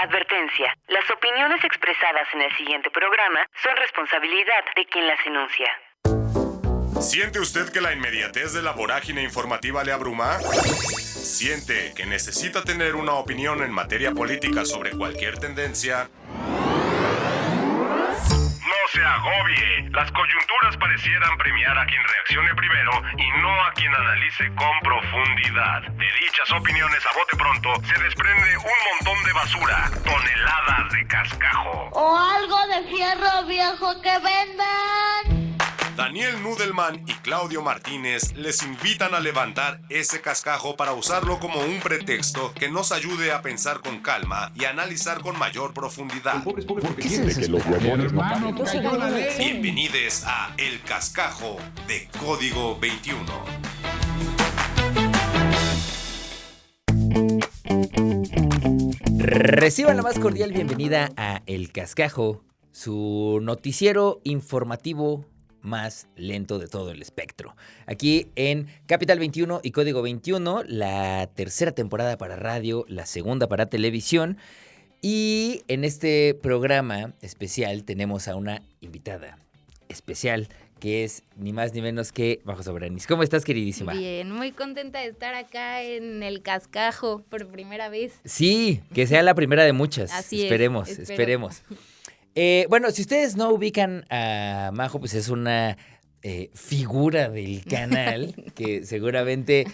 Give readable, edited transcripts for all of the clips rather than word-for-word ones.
Advertencia. Las opiniones expresadas en el siguiente programa son responsabilidad de quien las enuncia. ¿Siente usted que la inmediatez de la vorágine informativa le abruma? ¿Siente que necesita tener una opinión en materia política sobre cualquier tendencia? No se agobie. Las coyunturas parecieran premiar a quien reaccione primero y no a quien analice con profundidad. De dichas opiniones a bote pronto se desprende un montón de basura, toneladas de cascajo. O algo de fierro viejo que vendan. Daniel Nudelman y Claudio Martínez les invitan a levantar ese cascajo para usarlo como un pretexto que nos ayude a pensar con calma y analizar con mayor profundidad. Bienvenidos a El Cascajo de Código 21. Reciban la más cordial bienvenida a El Cascajo, su noticiero informativo más lento de todo el espectro. Aquí en Capital 21 y Código 21, la tercera temporada para radio, la segunda para televisión. Y en este programa especial tenemos a una invitada especial que es ni más ni menos que Majo Sobranis. ¿Cómo estás, queridísima? Bien, muy contenta de estar acá en El Cascajo por primera vez. Sí, que sea la primera de muchas. Así esperemos. Bueno, si ustedes no ubican a Majo, pues es una figura del canal que seguramente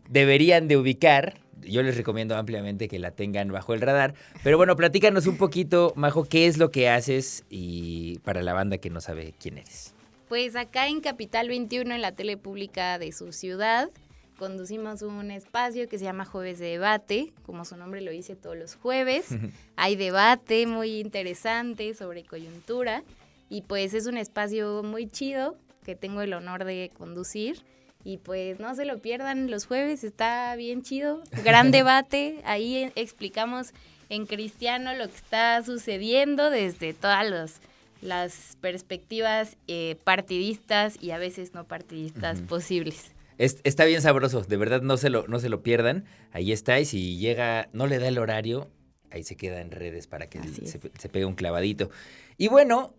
deberían de ubicar. Yo les recomiendo ampliamente que la tengan bajo el radar. Pero bueno, platícanos un poquito, Majo, qué es lo que haces y para la banda que no sabe quién eres. Pues acá en Capital 21, en la tele pública de su ciudad, conducimos un espacio que se llama Jueves de Debate, como su nombre lo dice, todos los jueves. Hay debate muy interesante sobre coyuntura y pues es un espacio muy chido que tengo el honor de conducir y pues no se lo pierdan los jueves, está bien chido, gran debate, ahí explicamos en cristiano lo que está sucediendo desde todas las perspectivas partidistas y a veces no partidistas posibles. Está bien sabroso, de verdad no se lo pierdan, ahí está, y si llega, no le da el horario, ahí se queda en redes para que se pegue un clavadito. Y bueno,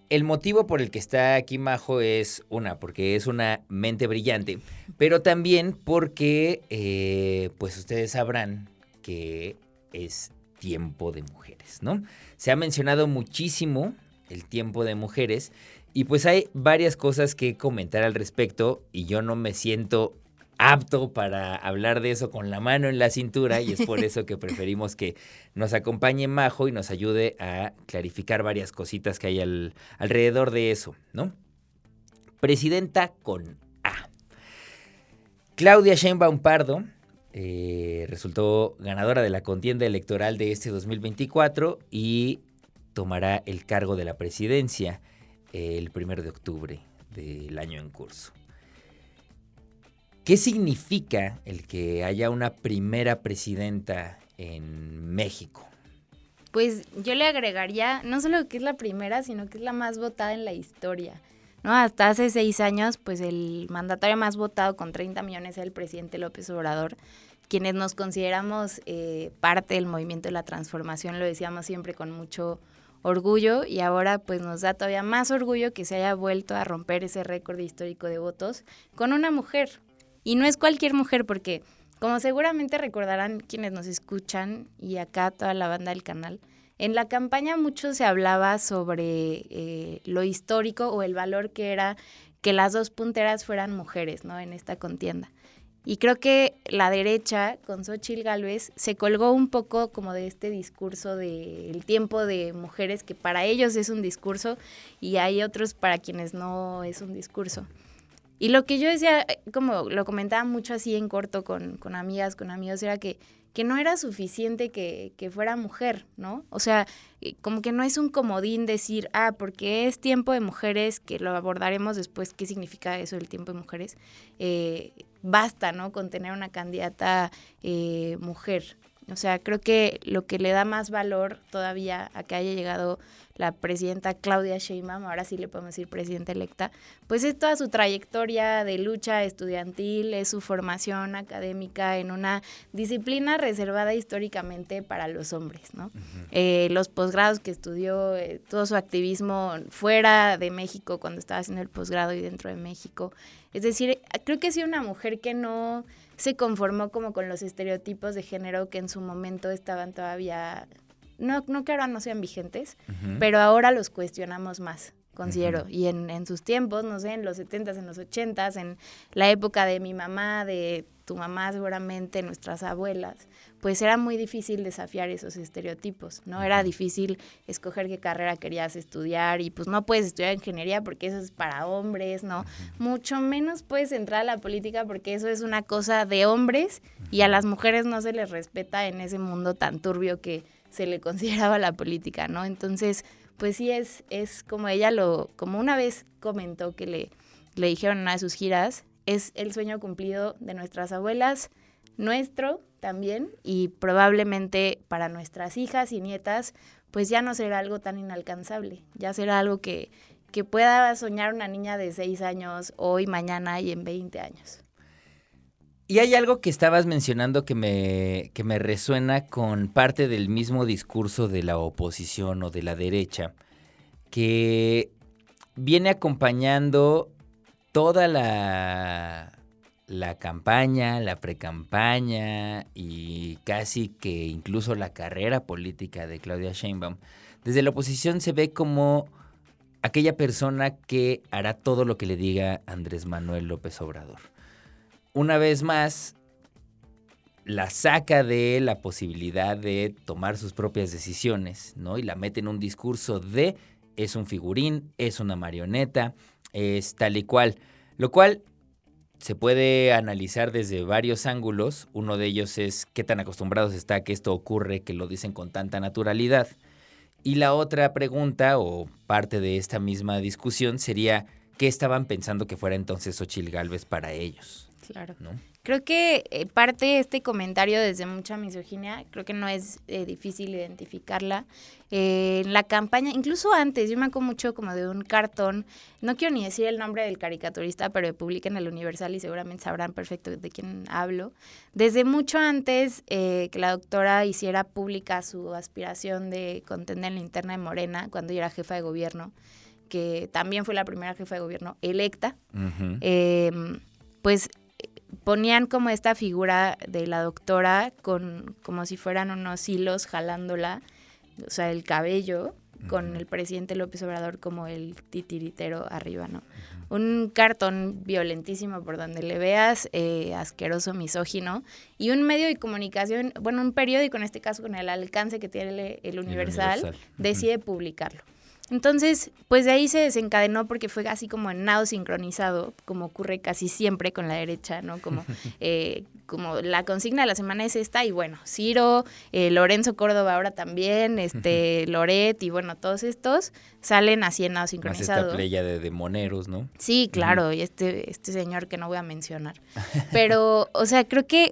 el motivo por el que está aquí Majo es porque es una mente brillante, pero también porque, pues ustedes sabrán que es tiempo de mujeres, ¿no? Se ha mencionado muchísimo el tiempo de mujeres. Y pues hay varias cosas que comentar al respecto y yo no me siento apto para hablar de eso con la mano en la cintura y es por eso que preferimos que nos acompañe Majo y nos ayude a clarificar varias cositas que hay alrededor de eso, ¿no? Presidenta con A. Claudia Sheinbaum Pardo resultó ganadora de la contienda electoral de este 2024 y tomará el cargo de la presidencia el 1 de octubre del año en curso. ¿Qué significa el que haya una primera presidenta en México? Pues yo le agregaría no solo que es la primera, sino que es la más votada en la historia, ¿no? Hasta hace 6 años, pues el mandatario más votado con 30 millones era el presidente López Obrador. Quienes nos consideramos parte del movimiento de la transformación, lo decíamos siempre con mucho orgullo y ahora pues nos da todavía más orgullo que se haya vuelto a romper ese récord histórico de votos con una mujer. Y no es cualquier mujer porque, como seguramente recordarán quienes nos escuchan y acá toda la banda del canal, en la campaña mucho se hablaba sobre lo histórico o el valor que era que las dos punteras fueran mujeres, ¿no? En esta contienda. Y creo que la derecha, con Xóchitl Gálvez, se colgó un poco como de este discurso del tiempo de mujeres, que para ellos es un discurso y hay otros para quienes no es un discurso. Y lo que yo decía, como lo comentaba mucho así en corto con amigas, con amigos, era que no era suficiente que fuera mujer, ¿no? O sea, como que no es un comodín decir, porque es tiempo de mujeres, que lo abordaremos después, qué significa eso del tiempo de mujeres, basta, ¿no? Con tener una candidata mujer. O sea, creo que lo que le da más valor todavía a que haya llegado la presidenta Claudia Sheinbaum, ahora sí le podemos decir presidenta electa, pues es toda su trayectoria de lucha estudiantil, es su formación académica en una disciplina reservada históricamente para los hombres, ¿no? Los posgrados que estudió, todo su activismo fuera de México cuando estaba haciendo el posgrado y dentro de México. Es decir, creo que ha sido una mujer que no se conformó como con los estereotipos de género que en su momento estaban todavía, no que ahora no sean vigentes, pero ahora los cuestionamos más, considero. Y en sus tiempos, no sé, en los 70s, en los 80s, en la época de mi mamá, de tu mamá seguramente, nuestras abuelas, pues era muy difícil desafiar esos estereotipos, ¿no? Era difícil escoger qué carrera querías estudiar y pues no puedes estudiar ingeniería porque eso es para hombres, ¿no? Mucho menos puedes entrar a la política porque eso es una cosa de hombres y a las mujeres no se les respeta en ese mundo tan turbio que se le consideraba la política, ¿no? Entonces, pues sí es como como una vez comentó que le dijeron en una de sus giras, es el sueño cumplido de nuestras abuelas, nuestro también, y probablemente para nuestras hijas y nietas, pues ya no será algo tan inalcanzable, ya será algo que pueda soñar una niña de 6 años hoy, mañana y en 20 años. Y hay algo que estabas mencionando que me resuena con parte del mismo discurso de la oposición o de la derecha, que viene acompañando toda la campaña, la precampaña y casi que incluso la carrera política de Claudia Sheinbaum. Desde la oposición se ve como aquella persona que hará todo lo que le diga Andrés Manuel López Obrador. Una vez más, la saca de la posibilidad de tomar sus propias decisiones, ¿no? Y la mete en un discurso de es un figurín, es una marioneta, es tal y cual. Lo cual se puede analizar desde varios ángulos. Uno de ellos es qué tan acostumbrados está a que esto ocurre, que lo dicen con tanta naturalidad. Y la otra pregunta, o parte de esta misma discusión, sería ¿qué estaban pensando que fuera entonces Xóchitl Gálvez para ellos? Claro. ¿No? Creo que parte de este comentario desde mucha misoginia, creo que no es difícil identificarla. En la campaña, incluso antes, yo me acuerdo mucho como de un cartón, no quiero ni decir el nombre del caricaturista, pero publica en el Universal y seguramente sabrán perfecto de quién hablo. Desde mucho antes que la doctora hiciera pública su aspiración de contender en la interna de Morena, cuando ella era jefa de gobierno, que también fue la primera jefa de gobierno electa, pues ponían como esta figura de la doctora como si fueran unos hilos jalándola, o sea, el cabello, con el presidente López Obrador como el titiritero arriba, ¿no? Un cartón violentísimo por donde le veas, asqueroso, misógino, y un medio de comunicación, bueno, un periódico en este caso con el alcance que tiene el Universal. Decide publicarlo. Entonces, pues de ahí se desencadenó porque fue así como en nado sincronizado, como ocurre casi siempre con la derecha, ¿no? Como la consigna de la semana es esta, y bueno, Ciro, Lorenzo Córdoba ahora también, Loret, y bueno, todos estos salen así en nado sincronizado. Más esta playa de moneros, ¿no? Sí, claro, y este señor que no voy a mencionar. Pero, o sea, creo que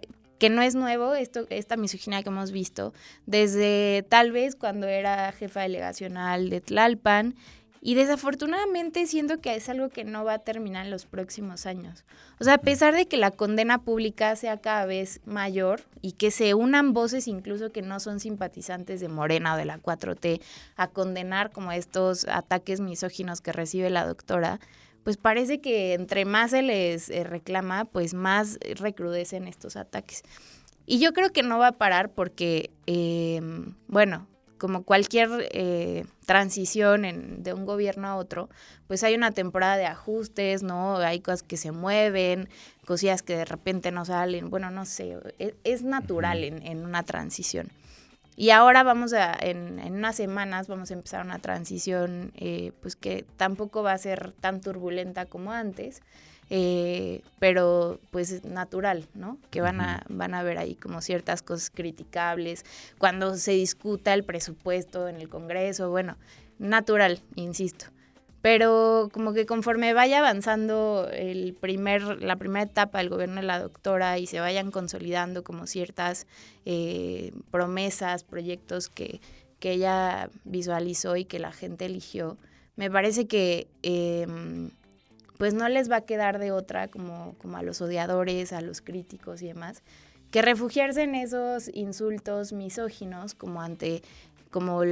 no es nuevo esta misoginia que hemos visto desde tal vez cuando era jefa delegacional de Tlalpan, y desafortunadamente siento que es algo que no va a terminar en los próximos años. O sea, a pesar de que la condena pública sea cada vez mayor y que se unan voces incluso que no son simpatizantes de Morena o de la 4T a condenar como estos ataques misóginos que recibe la doctora, pues parece que entre más se les reclama, pues más recrudecen estos ataques. Y yo creo que no va a parar porque, bueno, como cualquier transición de un gobierno a otro, pues hay una temporada de ajustes, ¿no? Hay cosas que se mueven, cosillas que de repente no salen, bueno, no sé, es natural en una transición. Y ahora en unas semanas vamos a empezar una transición pues que tampoco va a ser tan turbulenta como antes, pero pues natural, ¿no? Que van a ver ahí como ciertas cosas criticables. Cuando se discuta el presupuesto en el Congreso, bueno, natural, insisto. Pero como que conforme vaya avanzando la primera etapa del gobierno de la doctora y se vayan consolidando como ciertas promesas, proyectos que ella visualizó y que la gente eligió, me parece que pues no les va a quedar de otra como a los odiadores, a los críticos y demás, que refugiarse en esos insultos misóginos como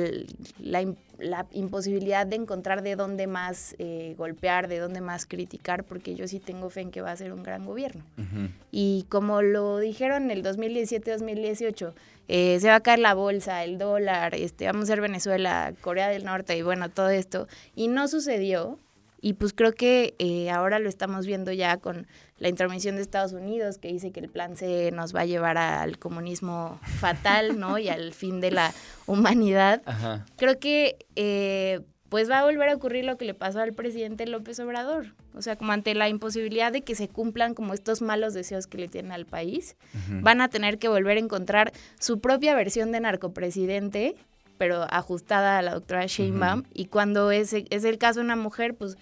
la imposibilidad de encontrar de dónde más golpear, de dónde más criticar, porque yo sí tengo fe en que va a ser un gran gobierno. Uh-huh. Y como lo dijeron en el 2017-2018, se va a caer la bolsa, el dólar, vamos a ser Venezuela, Corea del Norte y bueno, todo esto. Y no sucedió. Y pues creo que ahora lo estamos viendo ya con la intervención de Estados Unidos, que dice que el plan C nos va a llevar al comunismo fatal, ¿no? Y al fin de la humanidad. Ajá. Creo que pues va a volver a ocurrir lo que le pasó al presidente López Obrador. O sea, como ante la imposibilidad de que se cumplan como estos malos deseos que le tienen al país, uh-huh, van a tener que volver a encontrar su propia versión de narcopresidente, pero ajustada a la doctora Sheinbaum, uh-huh, y cuando es el caso de una mujer, pues,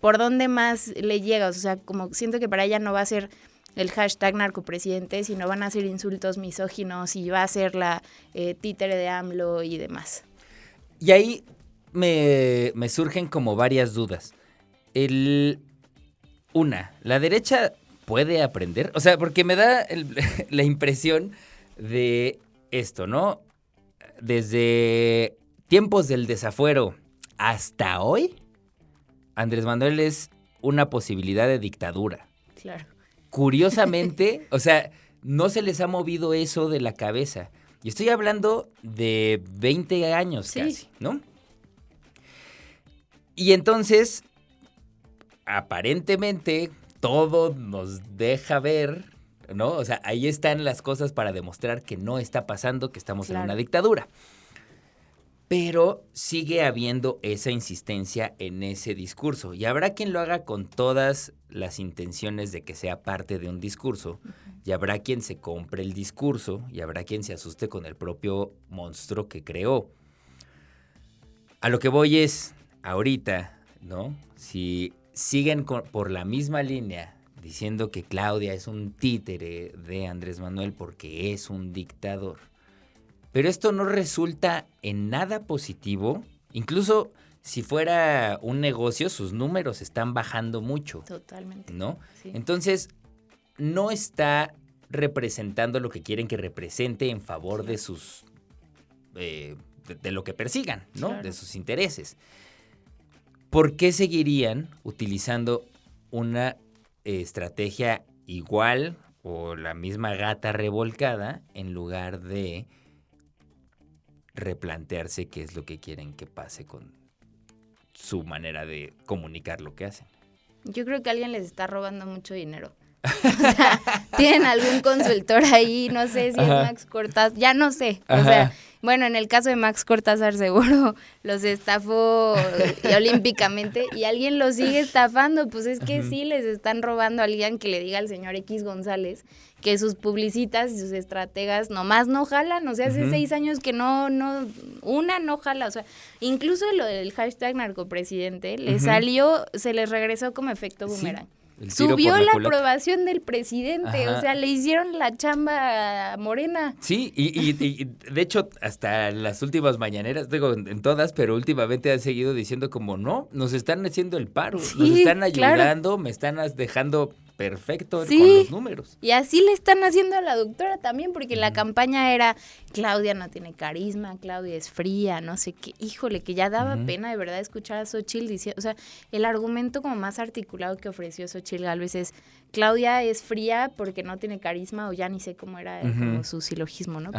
¿por dónde más le llega? O sea, como siento que para ella no va a ser el hashtag narcopresidente, sino van a ser insultos misóginos y va a ser la títere de AMLO y demás. Y ahí me surgen como varias dudas. La derecha puede aprender, o sea, porque me da la impresión de esto, ¿no? Desde tiempos del desafuero hasta hoy, Andrés Manuel es una posibilidad de dictadura. Claro. Curiosamente, o sea, no se les ha movido eso de la cabeza. Y estoy hablando de 20 años casi, ¿no? Y entonces, aparentemente, todo nos deja ver, ¿no? O sea, ahí están las cosas para demostrar que no está pasando, que estamos en una dictadura. Pero sigue habiendo esa insistencia en ese discurso. Y habrá quien lo haga con todas las intenciones de que sea parte de un discurso. Y habrá quien se compre el discurso. Y habrá quien se asuste con el propio monstruo que creó. A lo que voy es, ahorita, ¿no? Si siguen por la misma línea diciendo que Claudia es un títere de Andrés Manuel porque es un dictador, pero esto no resulta en nada positivo. Incluso si fuera un negocio, sus números están bajando mucho. Totalmente. ¿No? Sí. Entonces, no está representando lo que quieren que represente en favor de sus de lo que persigan, ¿no? Claro. De sus intereses. ¿Por qué seguirían utilizando una estrategia igual o la misma gata revolcada en lugar de replantearse qué es lo que quieren que pase con su manera de comunicar lo que hacen? Yo creo que alguien les está robando mucho dinero. O sea, tienen algún consultor ahí, no sé si es Max Cortázar, ya no sé. O sea, bueno, en el caso de Max Cortázar seguro los estafó olímpicamente y alguien los sigue estafando. Pues es que sí les están robando a alguien que le diga al señor X González que sus publicitas y sus estrategas nomás no jalan. O sea, hace 6 años que no jala. O sea, incluso lo del hashtag narcopresidente le salió, se les regresó como efecto boomerang. Subió la aprobación del presidente, o sea, le hicieron la chamba a Morena. Sí, y de hecho, hasta las últimas mañaneras, digo, en todas, pero últimamente han seguido diciendo como, no, nos están haciendo el paro, nos están ayudando, claro, me están dejando perfecto con los números. Y así le están haciendo a la doctora también, porque la campaña era, Claudia no tiene carisma, Claudia es fría, no sé qué. Híjole, que ya daba pena de verdad escuchar a Xóchitl diciendo, o sea, el argumento como más articulado que ofreció Xóchitl Gálvez es, Claudia es fría porque no tiene carisma, o ya ni sé cómo era como su silogismo, ¿no?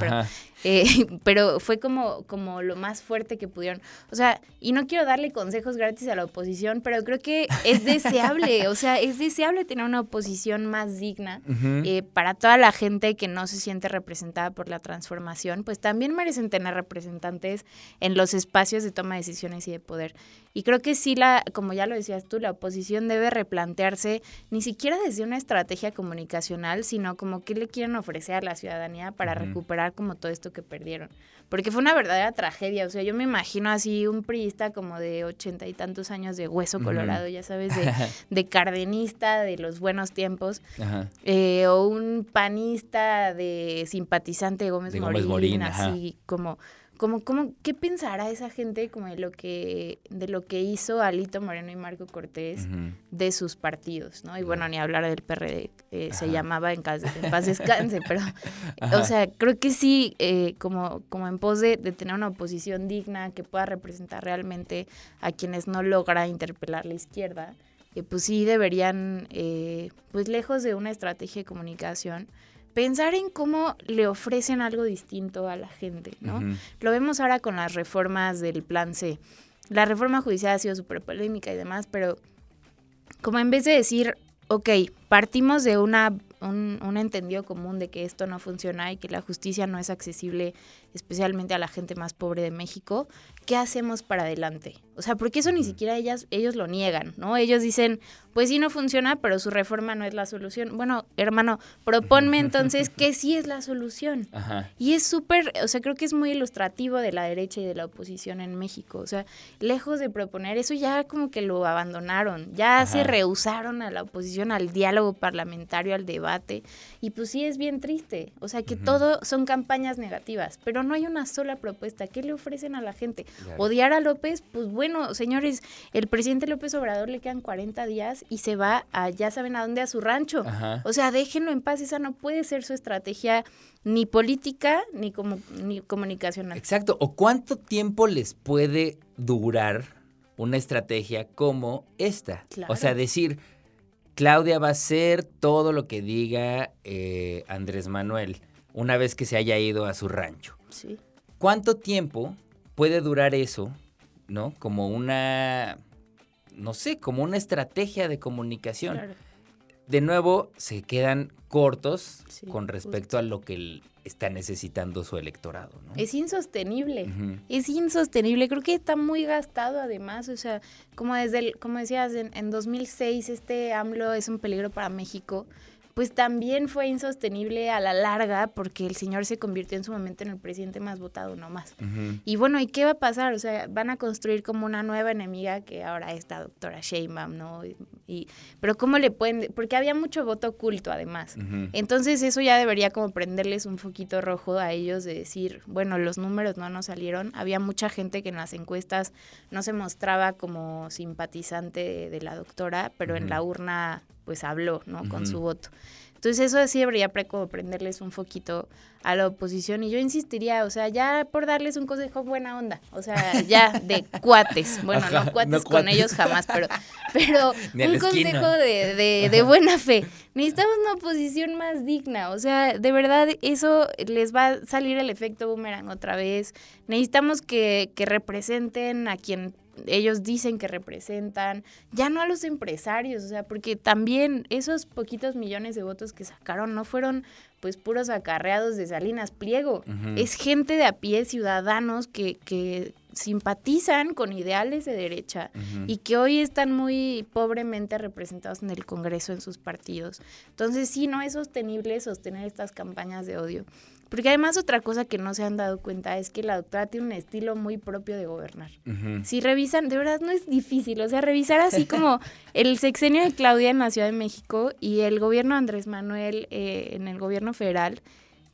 Pero fue como lo más fuerte que pudieron. O sea, y no quiero darle consejos gratis a la oposición, pero creo que es deseable, o sea, es deseable tener una oposición más digna, Ujú. para toda la gente que no se siente representada por la transformación, pues también merecen tener representantes en los espacios de toma de decisiones y de poder. Y creo que sí, como ya lo decías tú, la oposición debe replantearse ni siquiera desde una estrategia comunicacional, sino como qué le quieren ofrecer a la ciudadanía para recuperar como todo esto que perdieron. Porque fue una verdadera tragedia, o sea, yo me imagino así un priista como de 80 y tantos años de hueso colorado, ya sabes, de cardenista de los buenos tiempos, Ajá. o un panista de simpatizante de Gómez Morín, así como ¿qué pensará esa gente como de lo que hizo Alito Moreno y Marco Cortés de sus partidos, ¿no? Y bueno, ni hablar del PRD, se llamaba en paz descanse, pero, o sea, creo que sí, como en pos de tener una oposición digna que pueda representar realmente a quienes no logra interpelar la izquierda, pues sí deberían, pues lejos de una estrategia de comunicación, pensar en cómo le ofrecen algo distinto a la gente, ¿no? Lo vemos ahora con las reformas del Plan C. La reforma judicial ha sido súper polémica y demás, pero como en vez de decir, ok, partimos de un entendido común de que esto no funciona y que la justicia no es accesible especialmente a la gente más pobre de México, ¿qué hacemos para adelante? O sea, porque eso ni siquiera ellos lo niegan, ¿no? Ellos dicen, pues sí no funciona, pero su reforma no es la solución. Bueno, hermano, proponme entonces que sí es la solución. Ajá. Y es súper, o sea, creo que es muy ilustrativo de la derecha y de la oposición en México. O sea, lejos de proponer eso, ya como que lo abandonaron, ya se rehusaron a la oposición, al diálogo parlamentario, al debate. Y pues sí es bien triste, o sea, que todo son campañas negativas, pero no hay una sola propuesta. ¿Qué le ofrecen a la gente? Claro. Odiar a López, pues bueno, señores, el presidente López Obrador le quedan 40 días y se va a, ya saben a dónde, a su rancho. Ajá. O sea, déjenlo en paz, esa no puede ser su estrategia ni política ni comunicacional. Exacto, o cuánto tiempo les puede durar una estrategia como esta. Claro. O sea, decir, Claudia va a hacer todo lo que diga Andrés Manuel una vez que se haya ido a su rancho. Sí. ¿Cuánto tiempo puede durar eso, ¿no? Como una, no sé, como una estrategia de comunicación. Claro. De nuevo, se quedan cortos con respecto a lo que está necesitando su electorado, ¿no? Es insostenible, es insostenible. Creo que está muy gastado además, o sea, como decías, en 2006 AMLO es un peligro para México, pues también fue insostenible a la larga porque el señor se convirtió en su momento en el presidente más votado, no más. Y bueno, ¿y qué va a pasar? O sea, van a construir como una nueva enemiga que ahora es la doctora Sheinbaum, ¿no? Pero ¿cómo le pueden...? Porque había mucho voto oculto además. Entonces eso ya debería como prenderles un foquito rojo a ellos de decir, bueno, los números no nos salieron. Había mucha gente que en las encuestas no se mostraba como simpatizante de la doctora, pero en la urna pues habló, ¿no? Con su voto. Entonces eso sí debería como prenderles un foquito a la oposición y yo insistiría, o sea, ya por darles un consejo buena onda, o sea, ya de cuates, bueno, ajá, no cuates con ellos jamás, pero un consejo de buena fe. Necesitamos una oposición más digna, o sea, de verdad eso les va a salir el efecto boomerang otra vez. Necesitamos que representen a quien ellos dicen que representan, ya no a los empresarios, o sea, porque también esos poquitos millones de votos que sacaron no fueron pues puros acarreados de Salinas Pliego, es gente de a pie, ciudadanos que simpatizan con ideales de derecha y que hoy están muy pobremente representados en el Congreso, en sus partidos. Entonces sí, no es sostenible sostener estas campañas de odio. Porque además otra cosa que no se han dado cuenta es que la doctora tiene un estilo muy propio de gobernar. Si revisan, de verdad no es difícil, o sea, revisar así como el sexenio de Claudia en la Ciudad de México y el gobierno de Andrés Manuel en el gobierno federal,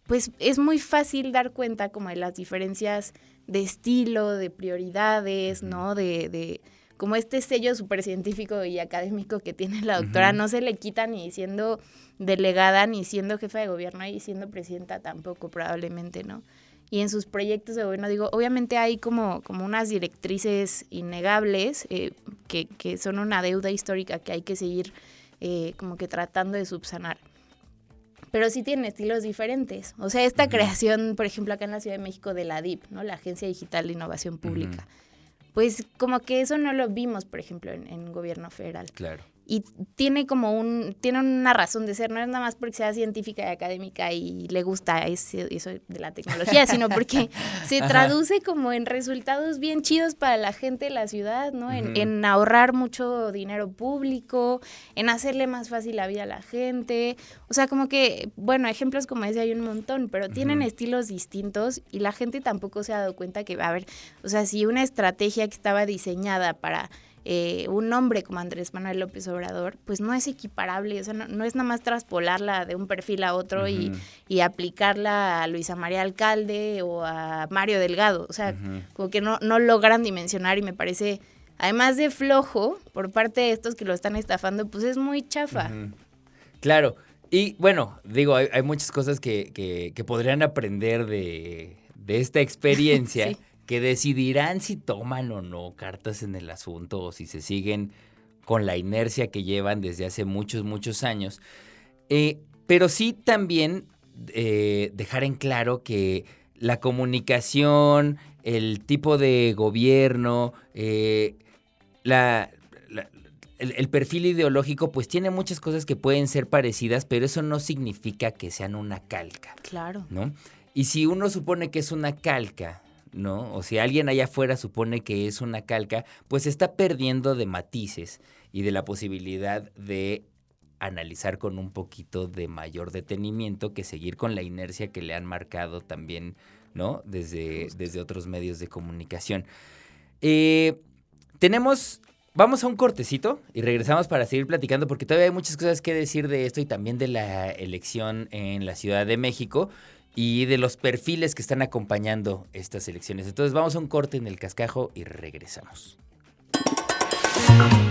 pues es muy fácil dar cuenta como de las diferencias de estilo, de prioridades, ¿no? De como este sello súper científico y académico que tiene la doctora, no se le quita ni siendo delegada, ni siendo jefa de gobierno y siendo presidenta tampoco, probablemente, ¿no? Y en sus proyectos de gobierno, digo, obviamente hay como unas directrices innegables que son una deuda histórica que hay que seguir como que tratando de subsanar. Pero sí tienen estilos diferentes. O sea, esta creación, por ejemplo, acá en la Ciudad de México de la DIP, ¿no? La Agencia Digital de Innovación Pública. Pues como que eso no lo vimos, por ejemplo, en gobierno federal. Claro. y tiene una razón de ser, no es nada más porque sea científica y académica y le gusta eso de la tecnología, sino porque se traduce como en resultados bien chidos para la gente de la ciudad, ¿no? En ahorrar mucho dinero público, en hacerle más fácil la vida a la gente. O sea, como que, bueno, ejemplos como ese hay un montón, pero tienen estilos distintos y la gente tampoco se ha dado cuenta que, a ver, o sea, si una estrategia que estaba diseñada para un hombre como Andrés Manuel López Obrador, pues no es equiparable, o sea, no es nada más traspolarla de un perfil a otro y aplicarla a Luisa María Alcalde o a Mario Delgado, o sea, como que no logran dimensionar y me parece, además de flojo por parte de estos que lo están estafando, pues es muy chafa. Claro, y bueno, digo, hay muchas cosas que podrían aprender de esta experiencia. Sí. Que decidirán si toman o no cartas en el asunto o si se siguen con la inercia que llevan desde hace muchos años. Pero sí también dejar en claro que la comunicación, el tipo de gobierno, el perfil ideológico, pues tiene muchas cosas que pueden ser parecidas, pero eso no significa que sean una calca. Claro. ¿No? Y si uno supone que es una calca, ¿no? O si alguien allá afuera supone que es una calca, pues está perdiendo de matices y de la posibilidad de analizar con un poquito de mayor detenimiento que seguir con la inercia que le han marcado también, ¿no? Desde otros medios de comunicación. Vamos a un cortecito y regresamos para seguir platicando porque todavía hay muchas cosas que decir de esto y también de la elección en la Ciudad de México y de los perfiles que están acompañando estas elecciones. Entonces vamos a un corte en el cascajo y regresamos.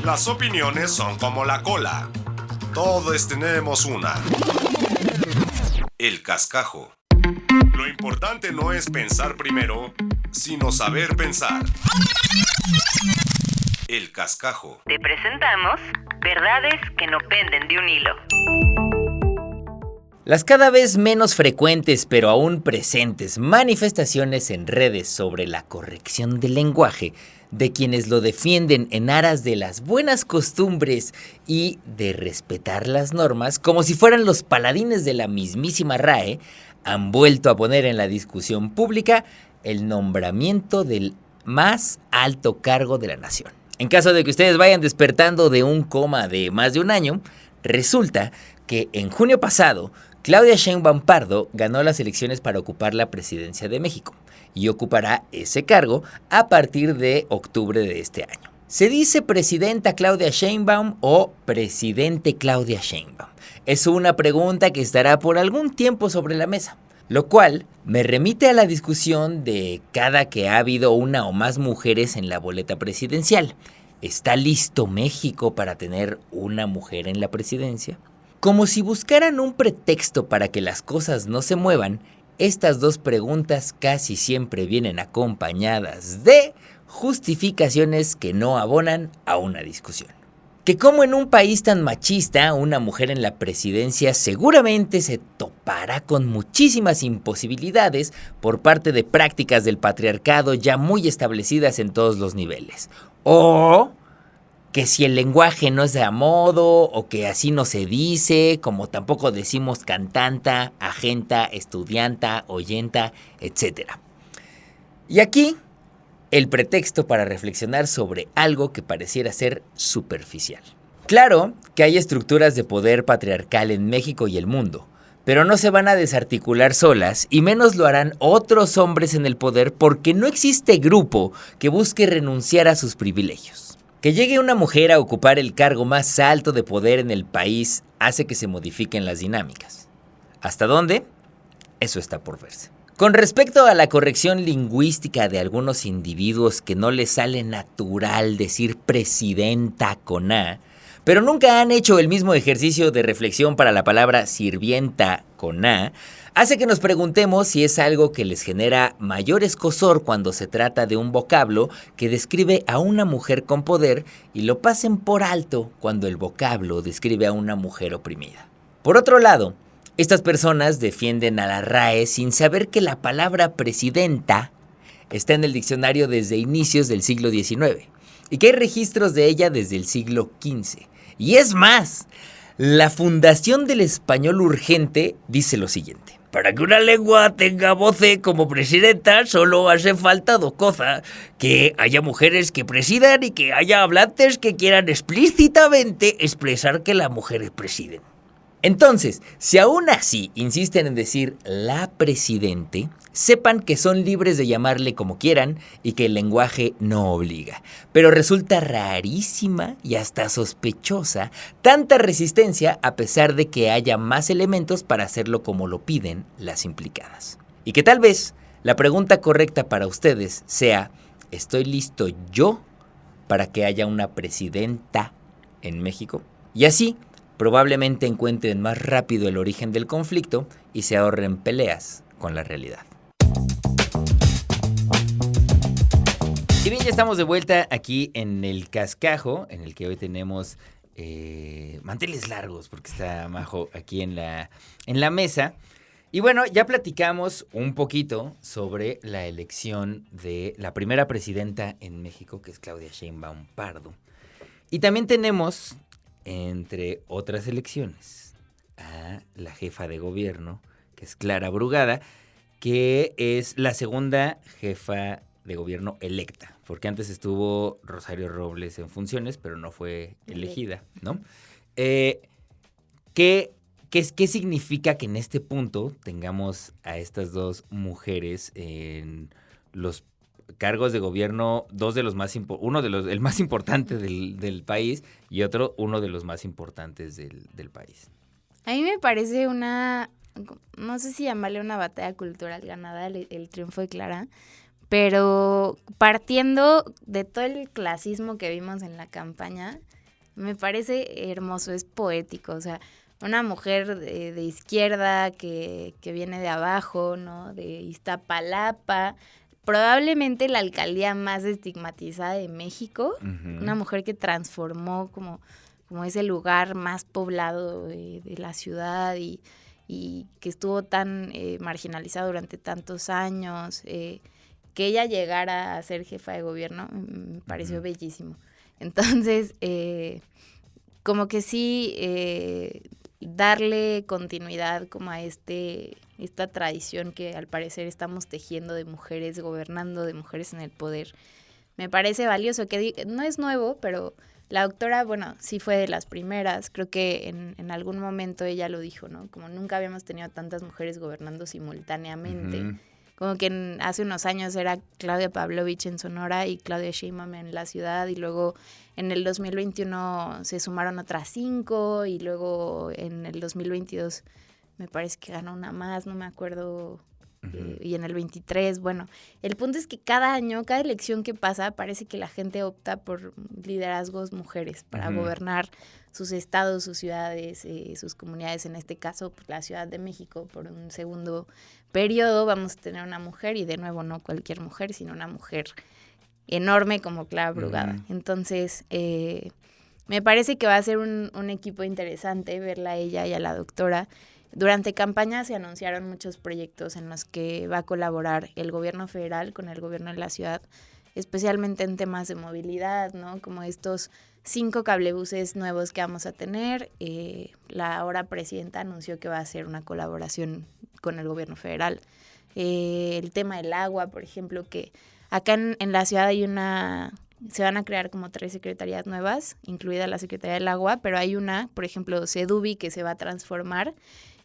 Las opiniones son como la cola. Todos tenemos una. El cascajo. Lo importante no es pensar primero, sino saber pensar. El cascajo. Te presentamos verdades que no penden de un hilo. Las cada vez menos frecuentes, pero aún presentes, manifestaciones en redes sobre la corrección del lenguaje de quienes lo defienden en aras de las buenas costumbres y de respetar las normas, como si fueran los paladines de la mismísima RAE, han vuelto a poner en la discusión pública el nombramiento del más alto cargo de la nación. En caso de que ustedes vayan despertando de un coma de más de un año, resulta que en junio pasado, Claudia Sheinbaum Pardo ganó las elecciones para ocupar la presidencia de México y ocupará ese cargo a partir de octubre de este año. ¿Se dice presidenta Claudia Sheinbaum o presidente Claudia Sheinbaum? Es una pregunta que estará por algún tiempo sobre la mesa, lo cual me remite a la discusión de cada que ha habido una o más mujeres en la boleta presidencial. ¿Está listo México para tener una mujer en la presidencia? Como si buscaran un pretexto para que las cosas no se muevan, estas dos preguntas casi siempre vienen acompañadas de justificaciones que no abonan a una discusión. Que como en un país tan machista, una mujer en la presidencia seguramente se topará con muchísimas imposibilidades por parte de prácticas del patriarcado ya muy establecidas en todos los niveles. O que si el lenguaje no es de a modo, o que así no se dice, como tampoco decimos cantanta, agenta, estudianta, oyenta, etc. Y aquí, el pretexto para reflexionar sobre algo que pareciera ser superficial. Claro que hay estructuras de poder patriarcal en México y el mundo, pero no se van a desarticular solas y menos lo harán otros hombres en el poder porque no existe grupo que busque renunciar a sus privilegios. Que llegue una mujer a ocupar el cargo más alto de poder en el país hace que se modifiquen las dinámicas. ¿Hasta dónde? Eso está por verse. Con respecto a la corrección lingüística de algunos individuos que no les sale natural decir presidenta con A, pero nunca han hecho el mismo ejercicio de reflexión para la palabra sirvienta con A, hace que nos preguntemos si es algo que les genera mayor escozor cuando se trata de un vocablo que describe a una mujer con poder y lo pasen por alto cuando el vocablo describe a una mujer oprimida. Por otro lado, estas personas defienden a la RAE sin saber que la palabra presidenta está en el diccionario desde inicios del siglo XIX y que hay registros de ella desde el siglo XV. Y es más, la Fundación del Español Urgente dice lo siguiente. Para que una lengua tenga voce como presidenta, solo hace falta dos cosas. Que haya mujeres que presidan y que haya hablantes que quieran explícitamente expresar que las mujeres presiden. Entonces, si aún así insisten en decir la presidente, sepan que son libres de llamarle como quieran y que el lenguaje no obliga. Pero resulta rarísima y hasta sospechosa tanta resistencia a pesar de que haya más elementos para hacerlo como lo piden las implicadas. Y que tal vez la pregunta correcta para ustedes sea, ¿estoy listo yo para que haya una presidenta en México? Y así, probablemente encuentren más rápido el origen del conflicto y se ahorren peleas con la realidad. Y bien, ya estamos de vuelta aquí en el Cascajo, en el que hoy tenemos manteles largos, porque está Majo aquí en la mesa. Y bueno, ya platicamos un poquito sobre la elección de la primera presidenta en México, que es Claudia Sheinbaum Pardo. Y también tenemos, entre otras elecciones, a la jefa de gobierno, que es Clara Brugada, que es la segunda jefa de gobierno electa, porque antes estuvo Rosario Robles en funciones, pero no fue elegida, ¿no? ¿Qué significa que en este punto tengamos a estas dos mujeres en los cargos de gobierno, el más importante del país y uno de los más importantes del país? A mí me parece no sé si llamarle una batalla cultural ganada el triunfo de Clara, pero partiendo de todo el clasismo que vimos en la campaña, me parece hermoso, es poético, o sea, una mujer de izquierda que viene de abajo, ¿no? De Iztapalapa, probablemente la alcaldía más estigmatizada de México, una mujer que transformó como ese lugar más poblado de la ciudad y que estuvo tan marginalizado durante tantos años, que ella llegara a ser jefa de gobierno me pareció bellísimo. Entonces, como que sí, darle continuidad como a esta tradición que al parecer estamos tejiendo de mujeres gobernando, de mujeres en el poder, me parece valioso, que no es nuevo, pero la doctora, bueno, sí fue de las primeras, creo que en algún momento ella lo dijo, ¿no? Como nunca habíamos tenido tantas mujeres gobernando simultáneamente. Como que hace unos años era Claudia Pavlovich en Sonora y Claudia Sheinbaum en la ciudad, y luego en el 2021 se sumaron otras 5 y luego en el 2022 me parece que ganó una más, no me acuerdo, y en el 23, bueno, el punto es que cada año, cada elección que pasa, parece que la gente opta por liderazgos mujeres para gobernar sus estados, sus ciudades, sus comunidades, en este caso pues, la Ciudad de México, por un segundo periodo vamos a tener una mujer, y de nuevo no cualquier mujer, sino una mujer enorme como Clara Brugada. Entonces, me parece que va a ser un equipo interesante verla a ella y a la doctora. Durante campaña se anunciaron muchos proyectos en los que va a colaborar el gobierno federal con el gobierno de la ciudad, especialmente en temas de movilidad, ¿no? Como estos 5 cablebuses nuevos que vamos a tener. La ahora presidenta anunció que va a hacer una colaboración con el gobierno federal. El tema del agua, por ejemplo, que acá en la ciudad se van a crear como 3 secretarías nuevas, incluida la Secretaría del Agua, pero hay una, por ejemplo, Sedubi, que se va a transformar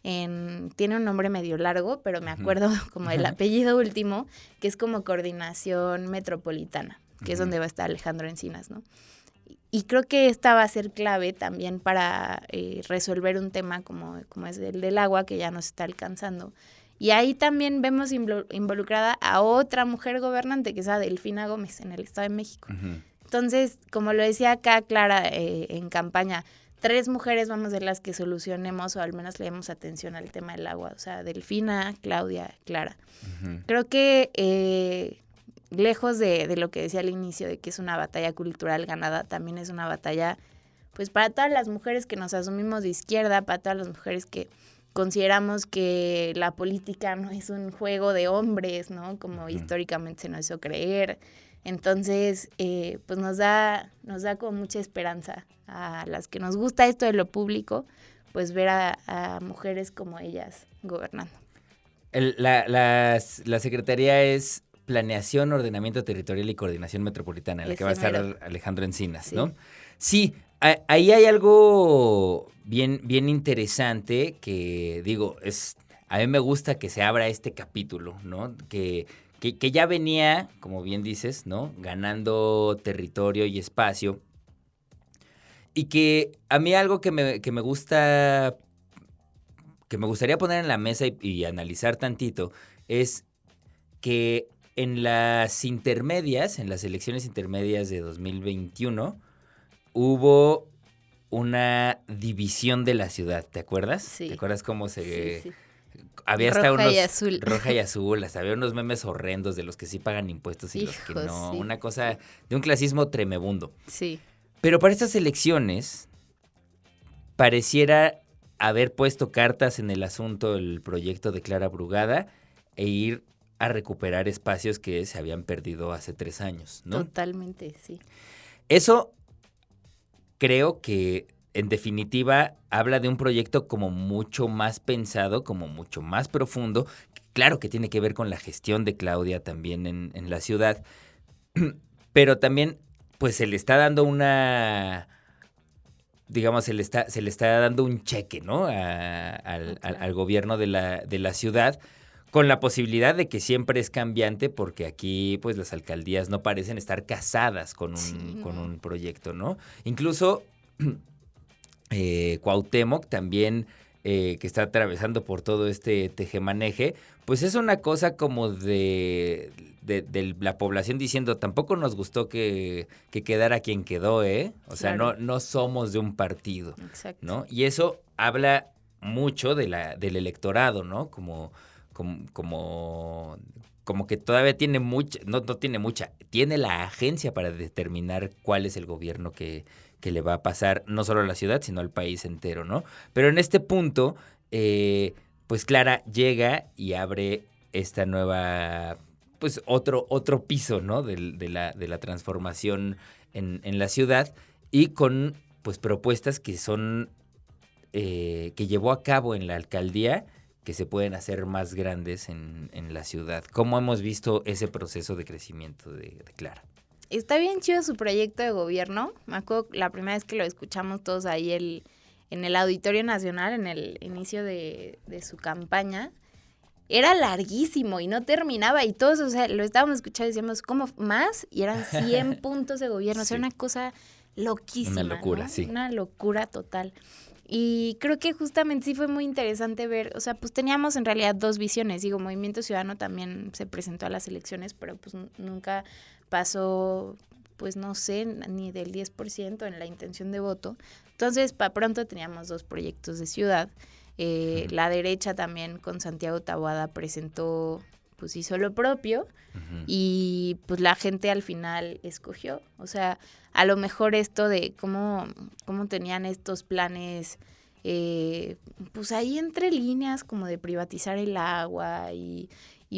tiene un nombre medio largo, pero me acuerdo como del apellido último, que es como Coordinación Metropolitana, que es donde va a estar Alejandro Encinas, ¿no? Y creo que esta va a ser clave también para resolver un tema como es el del agua, que ya nos está alcanzando. Y ahí también vemos involucrada a otra mujer gobernante, que es a Delfina Gómez, en el Estado de México. Entonces, como lo decía acá Clara en campaña, 3 mujeres vamos a ser las que solucionemos, o al menos le demos atención al tema del agua. O sea, Delfina, Claudia, Clara. Creo que lejos de lo que decía al inicio, de que es una batalla cultural ganada, también es una batalla pues para todas las mujeres que nos asumimos de izquierda, para todas las mujeres que consideramos que la política no es un juego de hombres, ¿no? Como históricamente se nos hizo creer, Entonces, pues nos da como mucha esperanza a las que nos gusta esto de lo público, pues ver a mujeres como ellas gobernando. La secretaría es Planeación, Ordenamiento Territorial y Coordinación Metropolitana, en la que va a estar Alejandro Encinas, ¿no? Sí, ahí hay algo bien interesante que, digo, a mí me gusta que se abra este capítulo, ¿no? Que ya venía, como bien dices, ¿no? Ganando territorio y espacio. Y que a mí algo que me gusta, que me gustaría poner en la mesa y analizar tantito, es que en las elecciones intermedias de 2021, hubo una división de la ciudad, ¿te acuerdas? Sí. ¿Te acuerdas cómo se...? Sí. Había hasta roja y azul. Roja y azul, hasta había unos memes horrendos de los que sí pagan impuestos y los que no. Sí. Una cosa de un clasismo tremebundo. Sí. Pero para estas elecciones pareciera haber puesto cartas en el asunto el proyecto de Clara Brugada e ir a recuperar espacios que se habían perdido hace 3 años, ¿no? Totalmente, sí. Eso creo que, en definitiva, habla de un proyecto como mucho más pensado, como mucho más profundo. Claro que tiene que ver con la gestión de Claudia también en la ciudad, pero también pues se le está dando se le está dando un cheque, ¿no? Al gobierno de la ciudad, con la posibilidad de que siempre es cambiante, porque aquí pues las alcaldías no parecen estar casadas con un proyecto, ¿no? Incluso Cuauhtémoc también, que está atravesando por todo este tejemaneje, pues es una cosa como de la población diciendo, tampoco nos gustó que quedara quien quedó, ¿eh? O sea, claro. no somos de un partido. Exacto. ¿No? Y eso habla mucho del electorado, ¿no? Como que todavía tiene mucha, no tiene mucha, tiene la agencia para determinar cuál es el gobierno que le va a pasar, no solo a la ciudad, sino al país entero, ¿no? Pero en este punto, pues Clara llega y abre esta nueva, pues otro piso, ¿no? De la transformación en la ciudad, y con pues propuestas que son, que llevó a cabo en la alcaldía, que se pueden hacer más grandes en la ciudad. ¿Cómo hemos visto ese proceso de crecimiento de Clara? Está bien chido su proyecto de gobierno. Me acuerdo la primera vez que lo escuchamos todos ahí en el Auditorio Nacional, en el inicio de su campaña. Era larguísimo y no terminaba, y todos, o sea, lo estábamos escuchando y decíamos, ¿cómo más? Y eran 100 puntos de gobierno. Sí. O sea, una cosa loquísima, una locura, ¿no? Sí. Una locura total. Y creo que justamente sí fue muy interesante ver, o sea, pues teníamos en realidad 2 visiones. Digo, Movimiento Ciudadano también se presentó a las elecciones, pero pues nunca pasó, pues no sé, ni del 10% en la intención de voto. Entonces, para pronto teníamos 2 proyectos de ciudad. La derecha también con Santiago Taboada presentó, pues hizo lo propio, y pues la gente al final escogió. O sea, a lo mejor esto de cómo tenían estos planes, pues ahí entre líneas, como de privatizar el agua y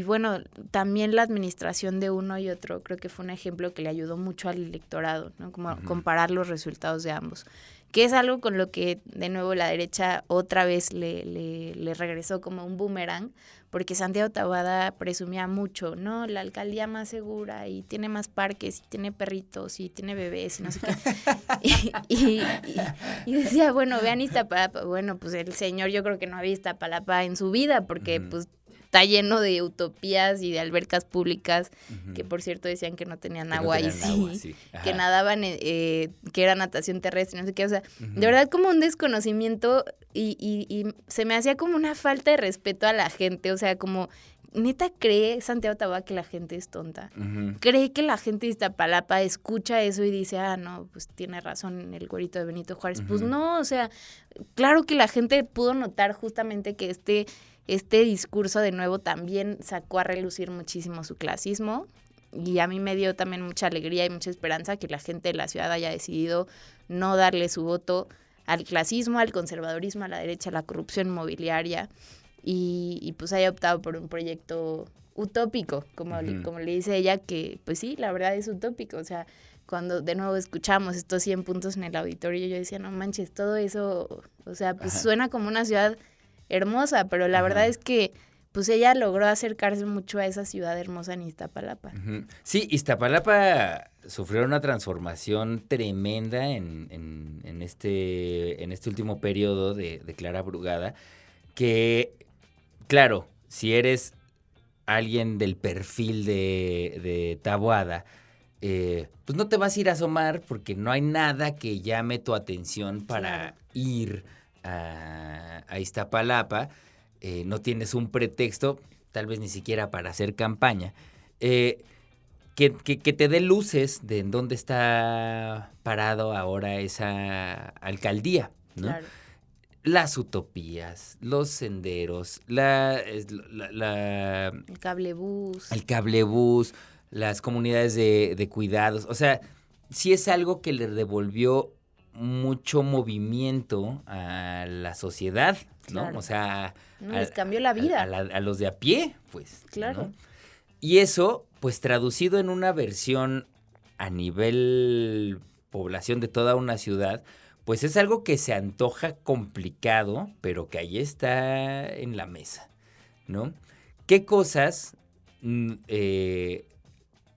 bueno, también la administración de uno y otro, creo que fue un ejemplo que le ayudó mucho al electorado, ¿no? Como comparar los resultados de ambos, que es algo con lo que de nuevo la derecha otra vez le regresó como un boomerang, porque Santiago Taboada presumía mucho, ¿no? La alcaldía más segura, y tiene más parques, y tiene perritos, y tiene bebés, y no sé qué. y decía, bueno, vean Iztapalapa. Bueno, pues el señor yo creo que no había Iztapalapa en su vida, porque pues está lleno de utopías y de albercas públicas, que por cierto decían que no tenían agua, y sí, que nadaban, que era natación terrestre, no sé qué, o sea, de verdad como un desconocimiento, y se me hacía como una falta de respeto a la gente, o sea, como, ¿neta cree Santiago Taboada que la gente es tonta? ¿Cree que la gente de Iztapalapa escucha eso y dice, no, pues tiene razón el güerito de Benito Juárez? Pues no, o sea, claro que la gente pudo notar justamente que este discurso de nuevo también sacó a relucir muchísimo su clasismo, y a mí me dio también mucha alegría y mucha esperanza que la gente de la ciudad haya decidido no darle su voto al clasismo, al conservadurismo, a la derecha, a la corrupción inmobiliaria, y pues haya optado por un proyecto utópico, como le dice ella, que pues sí, la verdad es utópico. O sea, cuando de nuevo escuchamos estos 100 puntos en el auditorio, yo decía, no manches, todo eso, o sea, pues suena como una ciudad hermosa, pero la verdad es que pues ella logró acercarse mucho a esa ciudad hermosa en Iztapalapa. Sí, Iztapalapa sufrió una transformación tremenda en este último periodo de Clara Brugada, que, claro, si eres alguien del perfil de Taboada, pues no te vas a ir a asomar porque no hay nada que llame tu atención para ir a Iztapalapa. No tienes un pretexto, tal vez ni siquiera para hacer campaña, que te dé luces de en dónde está parado ahora esa alcaldía, ¿no? Claro. Las utopías, los senderos, el cablebús, las comunidades de cuidados. O sea, sí es algo que le devolvió mucho movimiento a la sociedad, ¿no? Claro. O sea, les cambió la vida. A los de a pie, pues. Claro. ¿no? Y eso, pues traducido en una versión a nivel población de toda una ciudad, pues es algo que se antoja complicado, pero que ahí está en la mesa, ¿no? ¿Qué cosas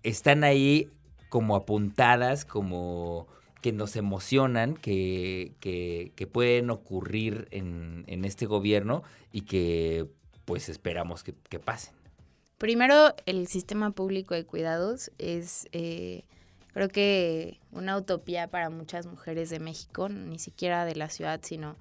están ahí como apuntadas, como que nos emocionan, que pueden ocurrir en este gobierno y que pues esperamos que pasen? Primero, el sistema público de cuidados es, creo que una utopía para muchas mujeres de México, ni siquiera de la ciudad, sino, o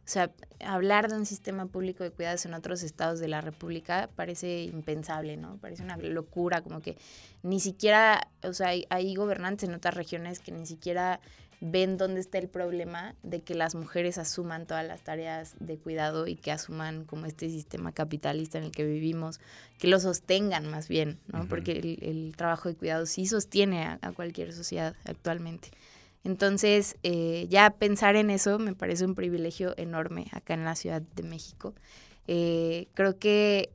sea, hablar de un sistema público de cuidados en otros estados de la República parece impensable, ¿no? Parece una locura, como que ni siquiera, o sea, hay gobernantes en otras regiones que ni siquiera ven dónde está el problema de que las mujeres asuman todas las tareas de cuidado y que asuman como este sistema capitalista en el que vivimos, que lo sostengan más bien, ¿no? Porque el trabajo de cuidado sí sostiene a cualquier sociedad actualmente. Entonces, ya pensar en eso me parece un privilegio enorme acá en la Ciudad de México. Creo que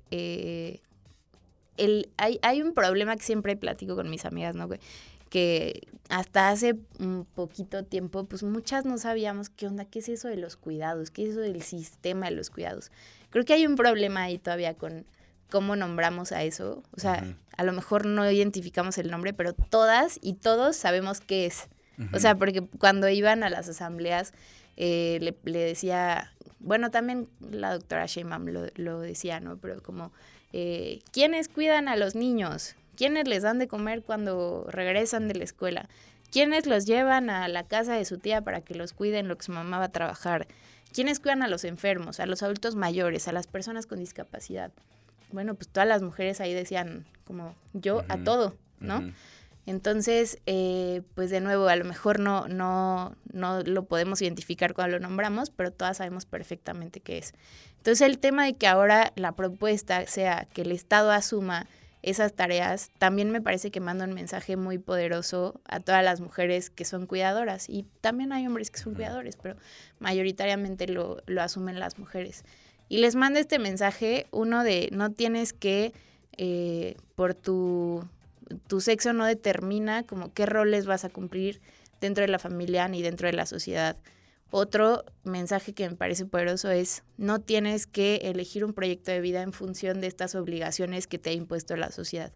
hay un problema que siempre platico con mis amigas, ¿no? Que hasta hace un poquito tiempo, pues muchas no sabíamos qué onda, qué es eso de los cuidados, qué es eso del sistema de los cuidados. Creo que hay un problema ahí todavía con cómo nombramos a eso. O sea, a lo mejor no identificamos el nombre, pero todas y todos sabemos qué es. O sea, porque cuando iban a las asambleas, le decía, bueno, también la doctora Sheinbaum lo decía, ¿no? Pero como, ¿quiénes cuidan a los niños? ¿Quiénes les dan de comer cuando regresan de la escuela? ¿Quiénes los llevan a la casa de su tía para que los cuiden lo que su mamá va a trabajar? ¿Quiénes cuidan a los enfermos, a los adultos mayores, a las personas con discapacidad? Bueno, pues todas las mujeres ahí decían como yo a todo, ¿no? Entonces, pues de nuevo, a lo mejor no lo podemos identificar cuando lo nombramos, pero todas sabemos perfectamente qué es. Entonces, el tema de que ahora la propuesta sea que el Estado asuma esas tareas, también me parece que manda un mensaje muy poderoso a todas las mujeres que son cuidadoras. Y también hay hombres que son cuidadores, pero mayoritariamente lo asumen las mujeres. Y les manda este mensaje, uno de no tienes que, por tu sexo no determina como qué roles vas a cumplir dentro de la familia ni dentro de la sociedad. Otro mensaje que me parece poderoso es no tienes que elegir un proyecto de vida en función de estas obligaciones que te ha impuesto la sociedad.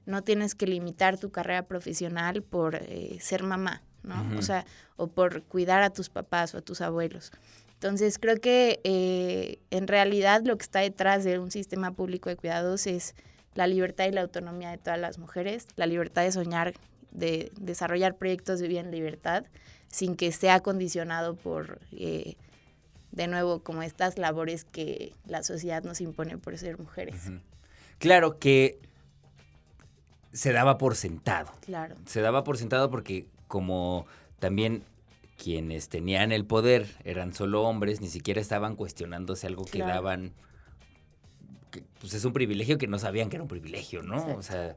No tienes que limitar tu carrera profesional por ser mamá, ¿no? O sea, o por cuidar a tus papás o a tus abuelos. Entonces, creo que en realidad lo que está detrás de un sistema público de cuidados es la libertad y la autonomía de todas las mujeres, la libertad de soñar, de desarrollar proyectos de vida en libertad, sin que sea condicionado por, de nuevo, como estas labores que la sociedad nos impone por ser mujeres. Claro que se daba por sentado. Claro. Se daba por sentado porque como también quienes tenían el poder eran solo hombres, ni siquiera estaban cuestionándose algo que daban, que, pues es un privilegio que no sabían que era un privilegio, ¿no? Exacto. O sea,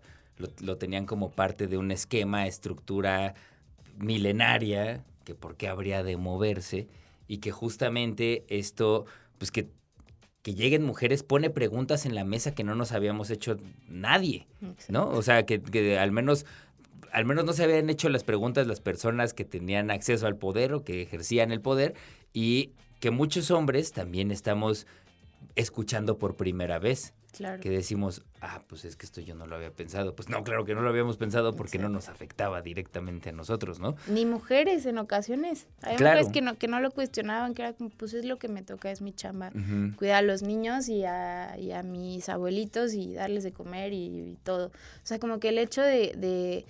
lo tenían como parte de un esquema, estructura milenaria, que por qué habría de moverse, y que justamente esto, pues que que lleguen mujeres pone preguntas en la mesa que no nos habíamos hecho nadie, ¿no? O sea, que al menos no se habían hecho las preguntas las personas que tenían acceso al poder o que ejercían el poder, y que muchos hombres también estamos escuchando por primera vez. Claro. Que decimos, pues es que esto yo no lo había pensado. Pues no, claro que no lo habíamos pensado porque no nos afectaba directamente a nosotros, ¿no? Ni mujeres en ocasiones. Hay mujeres que no lo cuestionaban, que era como, pues es lo que me toca, es mi chamba. Cuidar a los niños y a mis abuelitos y darles de comer y todo. O sea, como que el hecho de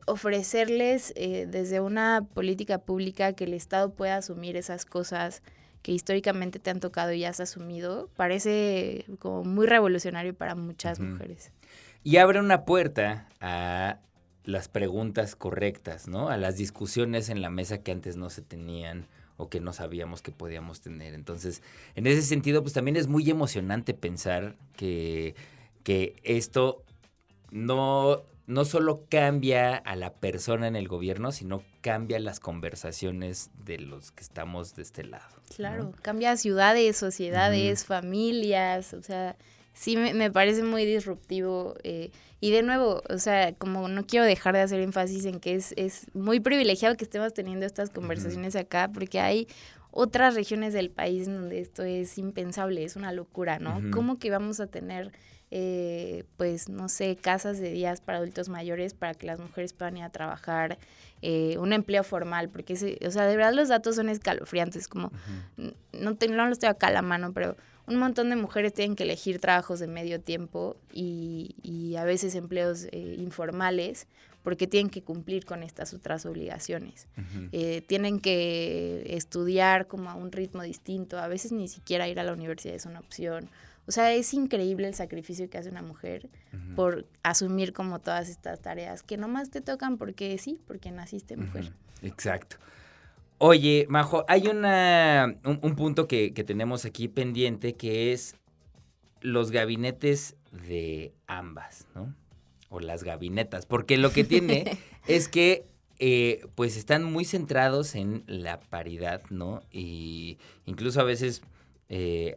ofrecerles desde una política pública que el Estado pueda asumir esas cosas que históricamente te han tocado y has asumido, parece como muy revolucionario para muchas mujeres. Y abre una puerta a las preguntas correctas, ¿no? A las discusiones en la mesa que antes no se tenían o que no sabíamos que podíamos tener. Entonces, en ese sentido, pues también es muy emocionante pensar que esto no solo cambia a la persona en el gobierno, sino cambia las conversaciones de los que estamos de este lado. Claro, ¿no? Cambia ciudades, sociedades, familias, o sea, sí me parece muy disruptivo. Y de nuevo, o sea, como no quiero dejar de hacer énfasis en que es muy privilegiado que estemos teniendo estas conversaciones acá, porque hay otras regiones del país donde esto es impensable, es una locura, ¿no? ¿Cómo que vamos a tener pues no sé, casas de días para adultos mayores para que las mujeres puedan ir a trabajar, un empleo formal, porque o sea, de verdad los datos son escalofriantes, como no los tengo acá a la mano, pero un montón de mujeres tienen que elegir trabajos de medio tiempo y a veces empleos informales porque tienen que cumplir con estas otras obligaciones. Tienen que estudiar como a un ritmo distinto, a veces ni siquiera ir a la universidad es una opción. O sea, es increíble el sacrificio que hace una mujer por asumir como todas estas tareas que nomás te tocan porque sí, porque naciste mujer. Exacto. Oye, Majo, hay un punto que tenemos aquí pendiente que es los gabinetes de ambas, ¿no? O las gabinetas, porque lo que tiene es que pues están muy centrados en la paridad, ¿no? Y incluso a veces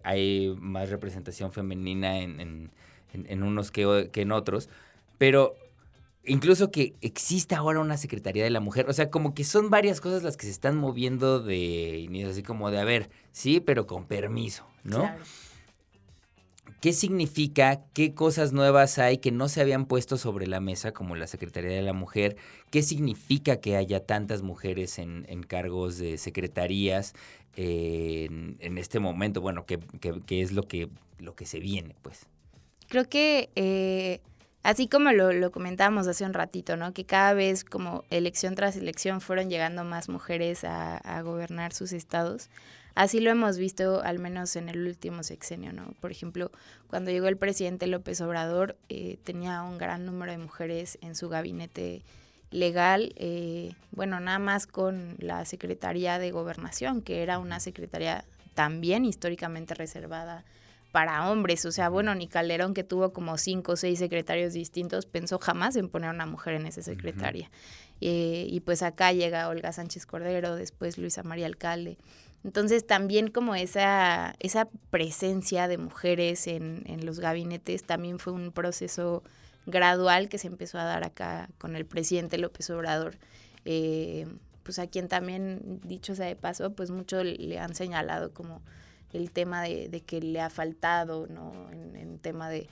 hay más representación femenina en unos que en otros, pero incluso que exista ahora una Secretaría de la Mujer, o sea, como que son varias cosas las que se están moviendo de inicio, así como de, a ver, sí, pero con permiso, ¿no? Claro. ¿Qué significa? ¿Qué cosas nuevas hay que no se habían puesto sobre la mesa, como la Secretaría de la Mujer? ¿Qué significa que haya tantas mujeres en cargos de secretarías en este momento? Bueno, ¿qué es lo que se viene, pues? Creo que así como lo comentábamos hace un ratito, ¿no? Que cada vez como elección tras elección fueron llegando más mujeres a gobernar sus estados. Así lo hemos visto al menos en el último sexenio, ¿no? Por ejemplo, cuando llegó el presidente López Obrador, tenía un gran número de mujeres en su gabinete legal, bueno, nada más con la Secretaría de Gobernación, que era una secretaría también históricamente reservada para hombres. O sea, bueno, ni Calderón, que tuvo como 5 o 6 secretarios distintos, pensó jamás en poner a una mujer en esa secretaría. Y pues acá llega Olga Sánchez Cordero, después Luisa María Alcalde. Entonces también como esa presencia de mujeres en los gabinetes también fue un proceso gradual que se empezó a dar acá con el presidente López Obrador, pues a quien también, dicho sea de paso, pues mucho le han señalado como el tema de que le ha faltado, ¿no? En tema de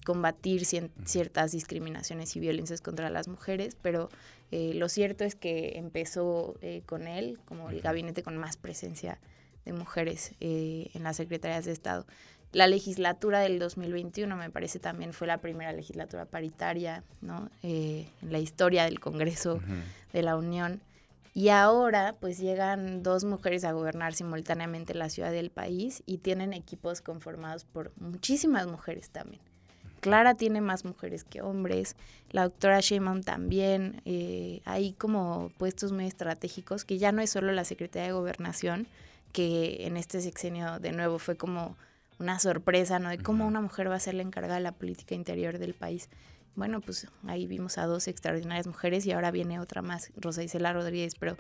combatir ciertas discriminaciones y violencias contra las mujeres, pero lo cierto es que empezó con él como el gabinete con más presencia de mujeres en las secretarías de Estado. La legislatura del 2021 me parece también fue la primera legislatura paritaria, ¿no? En la historia del Congreso de la Unión. Y ahora pues llegan 2 mujeres a gobernar simultáneamente la ciudad del país y tienen equipos conformados por muchísimas mujeres también. Clara tiene más mujeres que hombres, la doctora Sheinbaum también, hay como puestos muy estratégicos que ya no es solo la Secretaría de Gobernación, que en este sexenio de nuevo fue como una sorpresa, ¿no? De cómo una mujer va a ser la encargada de la política interior del país. Bueno, pues ahí vimos a 2 extraordinarias mujeres y ahora viene otra más, Rosa Isela Rodríguez, pero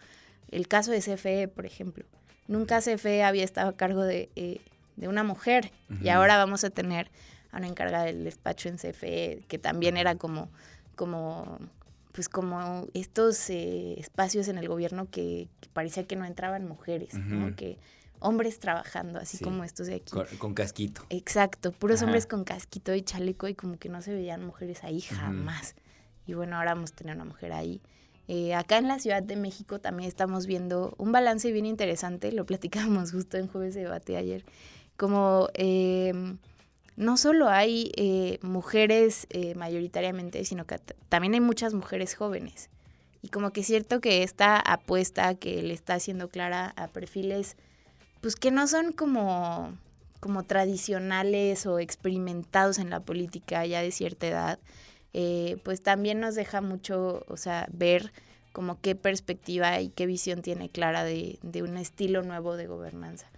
el caso de CFE, por ejemplo, nunca CFE había estado a cargo de una mujer. Y ahora vamos a tener a una encargada del despacho en CFE, que también era como estos espacios en el gobierno que parecía que no entraban mujeres, ¿no? Que hombres trabajando, así como estos de aquí. Con casquito. Exacto, puros hombres con casquito y chaleco, y como que no se veían mujeres ahí jamás. Y bueno, ahora vamos a tener una mujer ahí. Acá en la Ciudad de México también estamos viendo un balance bien interesante, lo platicábamos justo en Jueves de Debate ayer, como no solo hay mujeres mayoritariamente, sino que también hay muchas mujeres jóvenes. Y como que es cierto que esta apuesta que le está haciendo Clara a perfiles, pues que no son como tradicionales o experimentados en la política ya de cierta edad, pues también nos deja mucho, o sea, ver como qué perspectiva y qué visión tiene Clara de un estilo nuevo de gobernanza.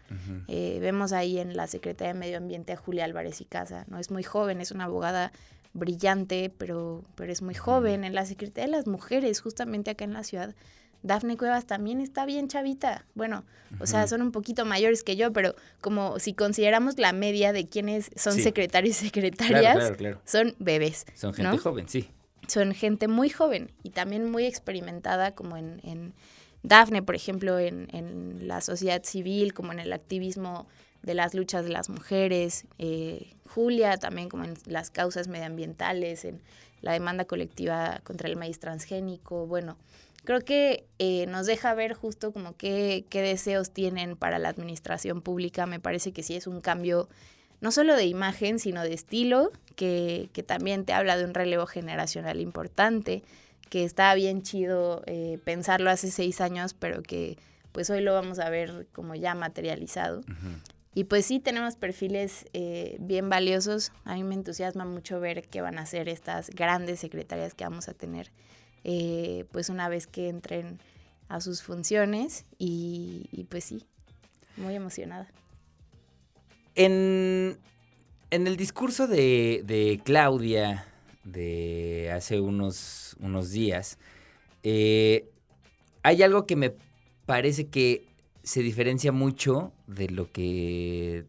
Vemos ahí en la Secretaría de Medio Ambiente a Julia Álvarez y Casa, ¿no? Es muy joven, es una abogada brillante, pero es muy joven. En la Secretaría de las Mujeres, justamente acá en la ciudad, Dafne Cuevas también está bien chavita. Bueno, o sea, son un poquito mayores que yo, pero como si consideramos la media de quienes son secretarios y secretarias, claro. Son bebés. Son gente joven, sí. Son gente muy joven y también muy experimentada, como en Dafne, por ejemplo, en la sociedad civil, como en el activismo de las luchas de las mujeres. Julia también como en las causas medioambientales, en la demanda colectiva contra el maíz transgénico. Bueno, creo que nos deja ver justo como qué deseos tienen para la administración pública. Me parece que sí es un cambio no solo de imagen, sino de estilo, que también te habla de un relevo generacional importante, que está bien chido pensarlo hace 6 años, pero que pues hoy lo vamos a ver como ya materializado. Y pues sí, tenemos perfiles bien valiosos. A mí me entusiasma mucho ver qué van a hacer estas grandes secretarias que vamos a tener, pues una vez que entren a sus funciones, y pues sí, muy emocionada. En el discurso de Claudia de hace unos días, hay algo que me parece que se diferencia mucho de lo que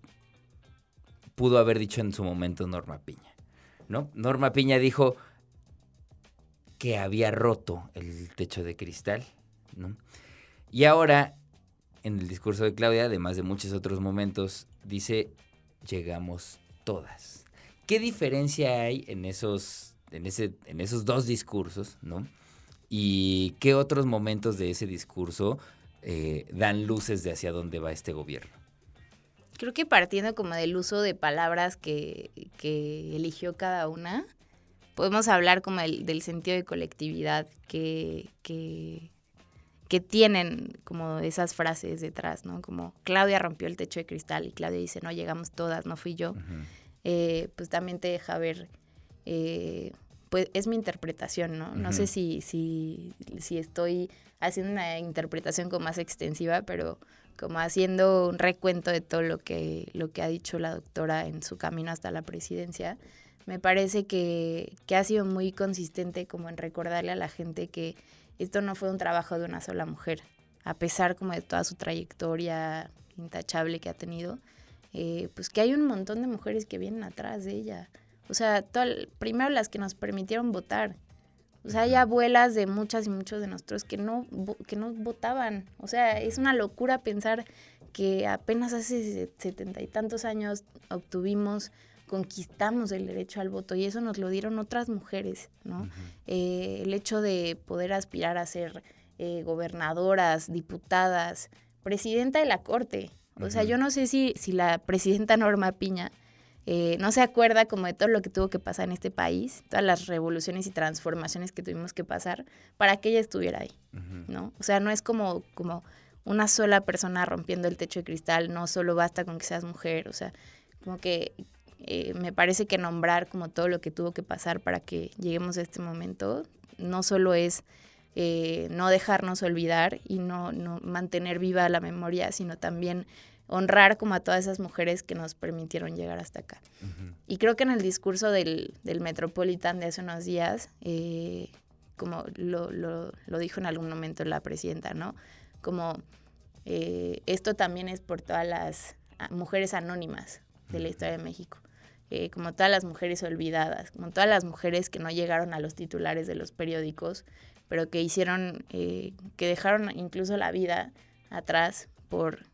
pudo haber dicho en su momento Norma Piña, ¿no? Norma Piña dijo que había roto el techo de cristal, ¿no? Y ahora, en el discurso de Claudia, además de muchos otros momentos, dice, llegamos todas. ¿Qué diferencia hay en esos 2 discursos, ¿no? ¿Y qué otros momentos de ese discurso dan luces de hacia dónde va este gobierno? Creo que partiendo como del uso de palabras que eligió cada una, podemos hablar como del sentido de colectividad que tienen como esas frases detrás, ¿no? Como Claudia rompió el techo de cristal y Claudia dice, no, llegamos todas, no fui yo. Pues también te deja ver, pues es mi interpretación, ¿no? No sé si estoy haciendo una interpretación como más extensiva, pero como haciendo un recuento de todo lo que ha dicho la doctora en su camino hasta la presidencia, me parece que ha sido muy consistente como en recordarle a la gente que esto no fue un trabajo de una sola mujer, a pesar como de toda su trayectoria intachable que ha tenido, pues que hay un montón de mujeres que vienen atrás de ella. O sea, primero las que nos permitieron votar. O sea, hay abuelas de muchas y muchos de nosotros que no votaban. O sea, es una locura pensar que apenas hace 70 y tantos años conquistamos el derecho al voto, y eso nos lo dieron otras mujeres, ¿no? El hecho de poder aspirar a ser gobernadoras, diputadas, presidenta de la Corte. O sea, yo no sé si la presidenta Norma Piña no se acuerda como de todo lo que tuvo que pasar en este país, todas las revoluciones y transformaciones que tuvimos que pasar para que ella estuviera ahí, ¿no? O sea, no es como una sola persona rompiendo el techo de cristal, no solo basta con que seas mujer, o sea, como que me parece que nombrar como todo lo que tuvo que pasar para que lleguemos a este momento, no solo es no dejarnos olvidar y no mantener viva la memoria, sino también honrar como a todas esas mujeres que nos permitieron llegar hasta acá. Y creo que en el discurso del Metropolitan de hace unos días, como lo dijo en algún momento la presidenta, ¿no? Como esto también es por todas mujeres anónimas de la historia de México. Como todas las mujeres olvidadas, como todas las mujeres que no llegaron a los titulares de los periódicos, pero que hicieron, que dejaron incluso la vida atrás por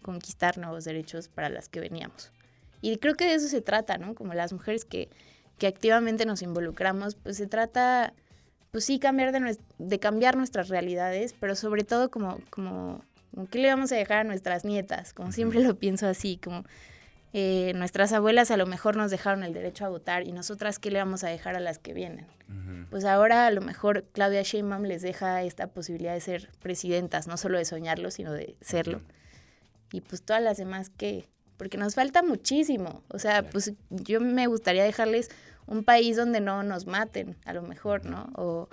conquistar nuevos derechos para las que veníamos. Y creo que de eso se trata, ¿no? Como las mujeres que activamente nos involucramos, pues se trata, pues sí, de cambiar nuestras realidades, pero sobre todo como qué le vamos a dejar a nuestras nietas, como siempre lo pienso así, como nuestras abuelas a lo mejor nos dejaron el derecho a votar y nosotras qué le vamos a dejar a las que vienen. Pues ahora a lo mejor Claudia Sheinbaum les deja esta posibilidad de ser presidentas, no solo de soñarlo, sino de serlo. Y pues todas las demás porque nos falta muchísimo. O sea, pues yo me gustaría dejarles un país donde no nos maten, a lo mejor, ¿no? O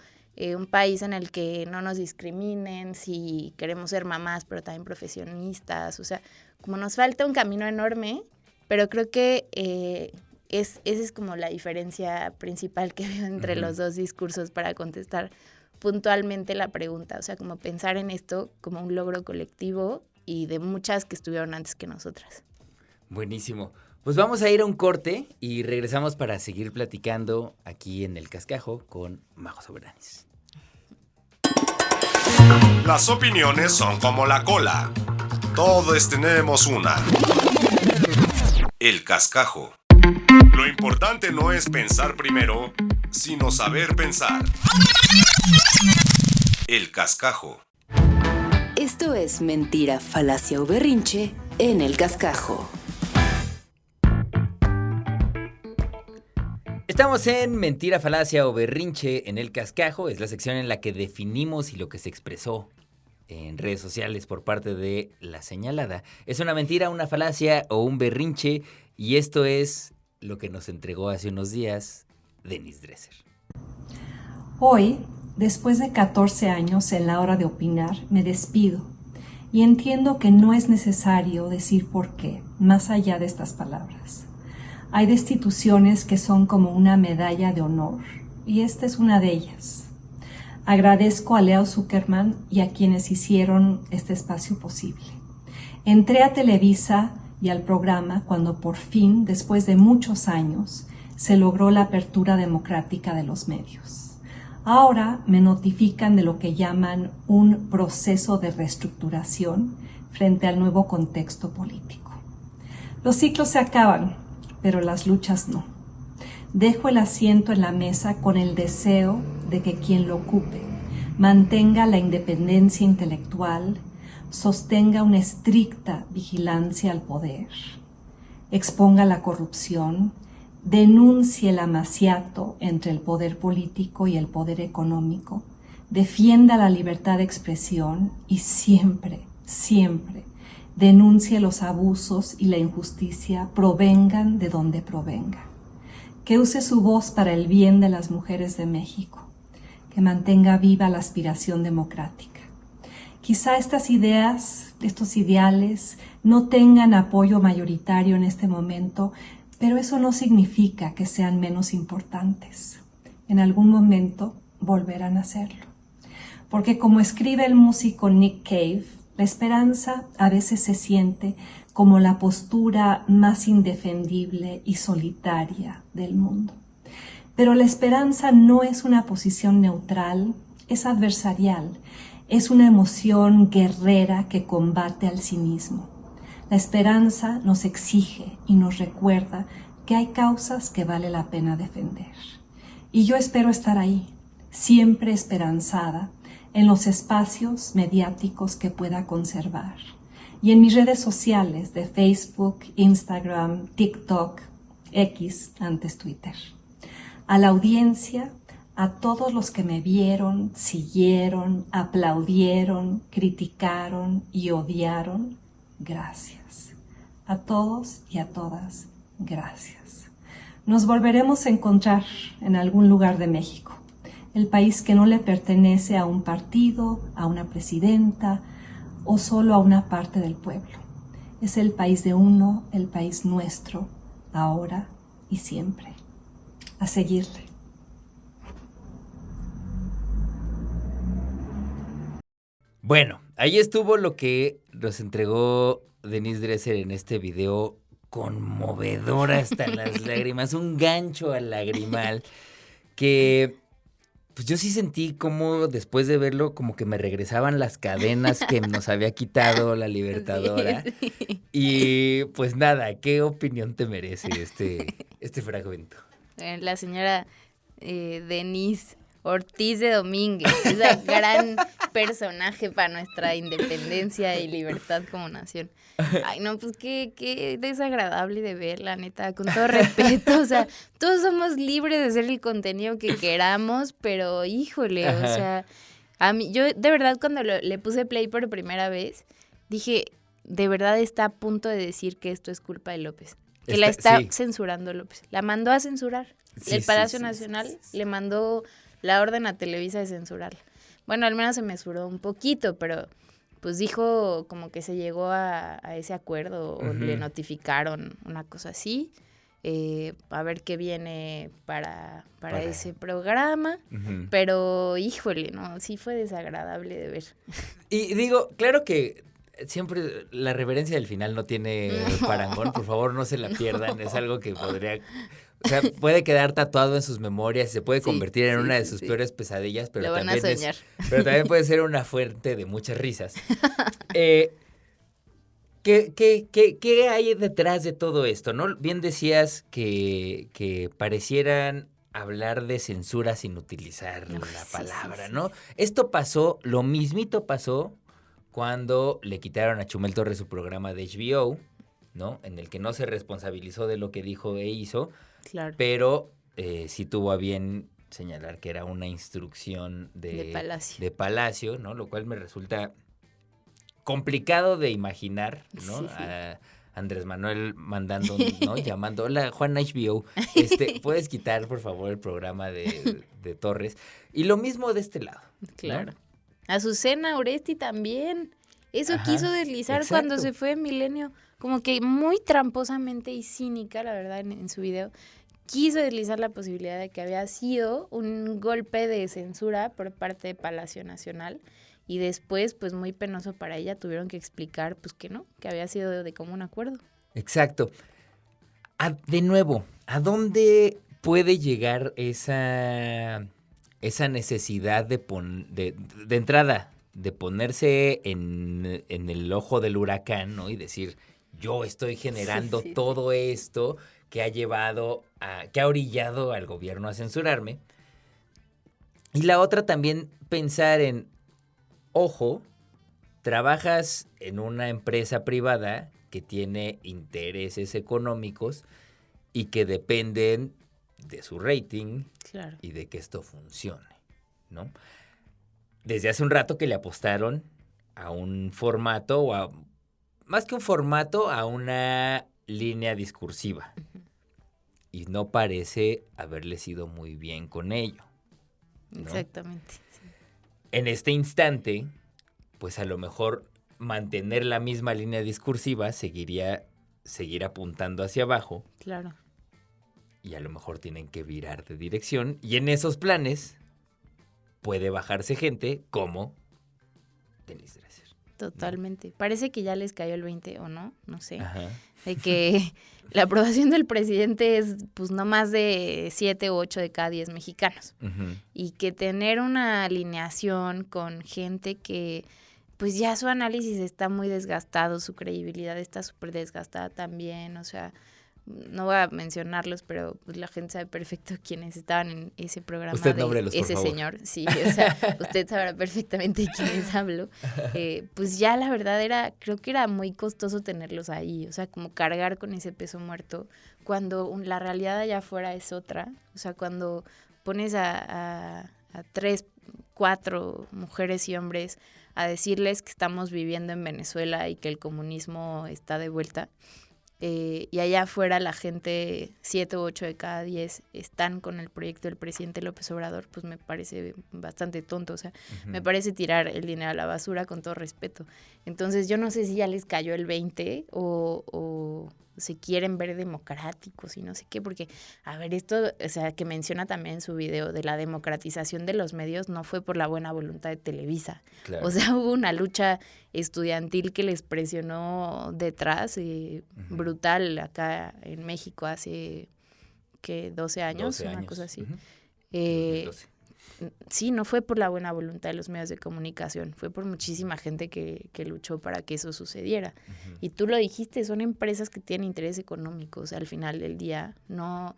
un país en el que no nos discriminen, si queremos ser mamás, pero también profesionistas. O sea, como nos falta un camino enorme, pero creo que esa es como la diferencia principal que veo entre los dos discursos para contestar puntualmente la pregunta. O sea, como pensar en esto como un logro colectivo y de muchas que estuvieron antes que nosotras. Buenísimo. Pues vamos a ir a un corte y regresamos para seguir platicando aquí en El Cascajo con Majo Soberanis. Las opiniones son como la cola. Todos tenemos una. El Cascajo. Lo importante no es pensar primero, sino saber pensar. El Cascajo. Esto es Mentira, Falacia o Berrinche en El Cascajo. Estamos en Mentira, Falacia o Berrinche en El Cascajo. Es la sección en la que definimos si lo que se expresó en redes sociales por parte de la señalada es una mentira, una falacia o un berrinche. Y esto es lo que nos entregó hace unos días Denise Dresser. Hoy, después de 14 años en la hora de opinar, me despido y entiendo que no es necesario decir por qué, más allá de estas palabras. Hay destituciones que son como una medalla de honor y esta es una de ellas. Agradezco a Leo Zuckerman y a quienes hicieron este espacio posible. Entré a Televisa y al programa cuando por fin, después de muchos años, se logró la apertura democrática de los medios. Ahora me notifican de lo que llaman un proceso de reestructuración frente al nuevo contexto político. Los ciclos se acaban, pero las luchas no. Dejo el asiento en la mesa con el deseo de que quien lo ocupe mantenga la independencia intelectual, sostenga una estricta vigilancia al poder, exponga la corrupción, denuncie el amaciato entre el poder político y el poder económico, defienda la libertad de expresión y siempre, siempre denuncie los abusos y la injusticia, provengan de donde provengan. Que use su voz para el bien de las mujeres de México, que mantenga viva la aspiración democrática. Quizá estas ideas, estos ideales, no tengan apoyo mayoritario en este momento, pero eso no significa que sean menos importantes. En algún momento volverán a serlo. Porque como escribe el músico Nick Cave, la esperanza a veces se siente como la postura más indefendible y solitaria del mundo. Pero la esperanza no es una posición neutral, es adversarial, es una emoción guerrera que combate al cinismo. La esperanza nos exige y nos recuerda que hay causas que vale la pena defender. Y yo espero estar ahí, siempre esperanzada, en los espacios mediáticos que pueda conservar. Y en mis redes sociales de Facebook, Instagram, TikTok, X, antes Twitter. A la audiencia, a todos los que me vieron, siguieron, aplaudieron, criticaron y odiaron, gracias. A todos y a todas, gracias. Nos volveremos a encontrar en algún lugar de México. El país que no le pertenece a un partido, a una presidenta o solo a una parte del pueblo. Es el país de uno, el país nuestro, ahora y siempre. A seguirle. Bueno, ahí estuvo lo que nos entregó Denise Dresser en este video conmovedor hasta las lágrimas, un gancho al lagrimal que pues yo sí sentí como después de verlo como que me regresaban las cadenas que nos había quitado la Libertadora. Sí. Y pues nada, ¿qué opinión te merece este fragmento? La señora Denise Ortiz de Domínguez, es un gran personaje para nuestra independencia y libertad como nación. Ay, no, pues qué desagradable de ver, la neta, con todo respeto, o sea, todos somos libres de hacer el contenido que queramos, pero híjole, o sea, a mí, yo de verdad cuando le puse play por primera vez, dije, de verdad está a punto de decir que esto es culpa de López, que la está censurando López, la mandó a censurar, el Palacio Nacional le mandó la orden a Televisa de censurarla. Bueno, al menos se mesuró un poquito, pero pues dijo como que se llegó a ese acuerdo o le notificaron una cosa así. A ver qué viene para ese programa. Pero, híjole, no, sí fue desagradable de ver. Y digo, claro que siempre la reverencia del final no tiene parangón. Por favor, no se la pierdan. Es algo que podría... O sea, puede quedar tatuado en sus memorias, se puede convertir en una de sus peores pesadillas, pero también puede ser una fuente de muchas risas. ¿Qué hay detrás de todo esto? ¿No? Bien decías que parecieran hablar de censura sin utilizar la palabra, ¿no? Esto pasó, lo mismito pasó cuando le quitaron a Chumel Torres su programa de HBO, ¿no? En el que no se responsabilizó de lo que dijo e hizo. Claro. Pero sí tuvo a bien señalar que era una instrucción de Palacio, ¿no? Lo cual me resulta complicado de imaginar, ¿no? Sí. A Andrés Manuel mandando, ¿no? Llamando, hola, Juan HBO, ¿puedes quitar, por favor, el programa de Torres? Y lo mismo de este lado. Claro. ¿No? Azucena Oresti también. Eso quiso deslizar cuando se fue Milenio. Como que muy tramposamente y cínica, la verdad, en su video, quiso deslizar la posibilidad de que había sido un golpe de censura por parte de Palacio Nacional y después, pues muy penoso para ella, tuvieron que explicar pues que no, que había sido de común acuerdo. Exacto. De nuevo, ¿a dónde puede llegar esa necesidad de entrada, de ponerse en el ojo del huracán, ¿no? Y decir... Yo estoy generando todo esto que ha orillado al gobierno a censurarme. Y la otra también pensar en, ojo, trabajas en una empresa privada que tiene intereses económicos y que dependen de su rating y de que esto funcione, ¿no? Desde hace un rato que le apostaron a un formato o más que un formato, a una línea discursiva. Y no parece haberle ido muy bien con ello, ¿no? Exactamente. Sí. En este instante, pues a lo mejor mantener la misma línea discursiva seguir apuntando hacia abajo. Claro. Y a lo mejor tienen que virar de dirección. Y en esos planes puede bajarse gente como Denise Dresser. Totalmente. Parece que ya les cayó el 20 o no sé. De que la aprobación del presidente es pues no más de 7 u 8 de cada 10 mexicanos. Y que tener una alineación con gente que pues ya su análisis está muy desgastado, su credibilidad está súper desgastada también, o sea, no voy a mencionarlos, pero pues la gente sabe perfecto quiénes estaban en ese programa. Usted nómbrelos, ese por favor. Señor, sí, o sea, usted sabrá perfectamente de quiénes hablo. Pues ya la verdad creo que era muy costoso tenerlos ahí, o sea, como cargar con ese peso muerto, cuando la realidad allá afuera es otra, o sea, cuando pones a 3, 4 mujeres y hombres a decirles que estamos viviendo en Venezuela y que el comunismo está de vuelta, y allá afuera la gente, 7 u 8 de cada 10 están con el proyecto del presidente López Obrador, pues me parece bastante tonto, o sea, me parece tirar el dinero a la basura con todo respeto. Entonces yo no sé si ya les cayó el 20 o se quieren ver democráticos y no sé qué, porque, a ver, esto, o sea, que menciona también en su video de la democratización de los medios, no fue por la buena voluntad de Televisa. Claro. O sea, hubo una lucha estudiantil que les presionó detrás, brutal, acá en México hace, ¿qué? 12 años, una cosa así. 2012. Sí, no fue por la buena voluntad de los medios de comunicación, fue por muchísima gente que luchó para que eso sucediera. Y tú lo dijiste, son empresas que tienen interés económico, o sea, al final del día no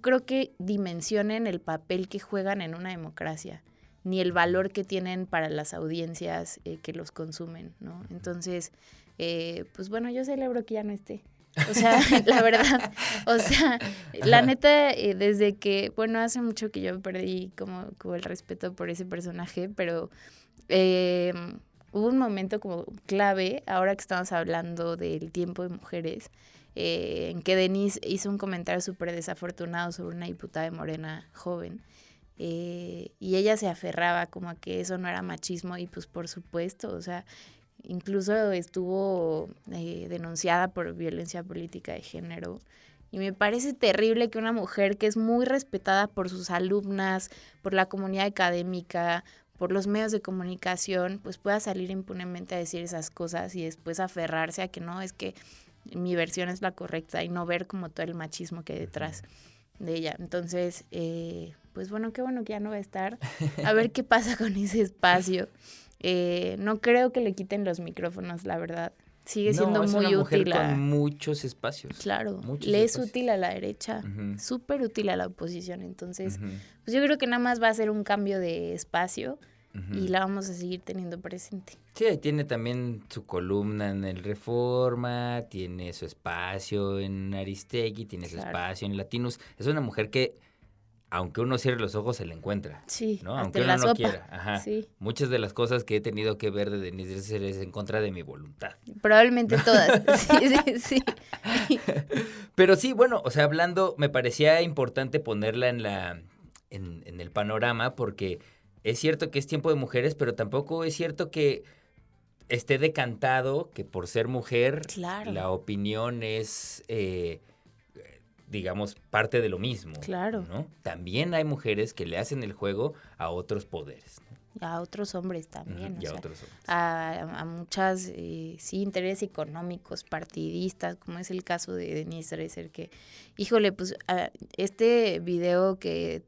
creo que dimensionen el papel que juegan en una democracia, ni el valor que tienen para las audiencias que los consumen, ¿no? Entonces, pues bueno, yo celebro que ya no esté. O sea, la verdad, o sea, la neta, desde que, bueno, hace mucho que yo perdí como el respeto por ese personaje, pero hubo un momento como clave, ahora que estamos hablando del tiempo de mujeres, en que Denise hizo un comentario súper desafortunado sobre una diputada de Morena joven, y ella se aferraba como a que eso no era machismo, y pues por supuesto, o sea, incluso estuvo denunciada por violencia política de género. Y me parece terrible que una mujer que es muy respetada por sus alumnas, por la comunidad académica, por los medios de comunicación, pues pueda salir impunemente a decir esas cosas y después aferrarse a que no, es que mi versión es la correcta y no ver como todo el machismo que hay detrás de ella. Entonces, pues bueno, qué bueno que ya no va a estar. A ver qué pasa con ese espacio. No creo que le quiten los micrófonos, la verdad. Sigue siendo es muy una mujer útil. Con muchos espacios. Claro, muchos le espacios. es útil a la derecha, súper útil a la oposición. Entonces, pues yo creo que nada más va a ser un cambio de espacio y la vamos a seguir teniendo presente. Sí, tiene también su columna en el Reforma, tiene su espacio en Aristegui, tiene su espacio en Latinus. Es una mujer que, aunque uno cierre los ojos, se le encuentra. Sí, ¿no? hasta Aunque en uno la no sopa. quiera. Ajá. Sí. Muchas de las cosas que he tenido que ver de Denise Dresser es en contra de mi voluntad. Probablemente todas. Sí. Pero sí, bueno, o sea, hablando, me parecía importante ponerla en el panorama, porque es cierto que es tiempo de mujeres, pero tampoco es cierto que esté decantado que por ser mujer, Claro. la opinión es, digamos, parte de lo mismo. Claro. ¿no? También hay mujeres que le hacen el juego a otros poderes. ¿no? A otros hombres también. Y o a sea, otros hombres. a muchas, sí, intereses económicos, partidistas, como es el caso de Denise Dresser, que, híjole, pues este video que,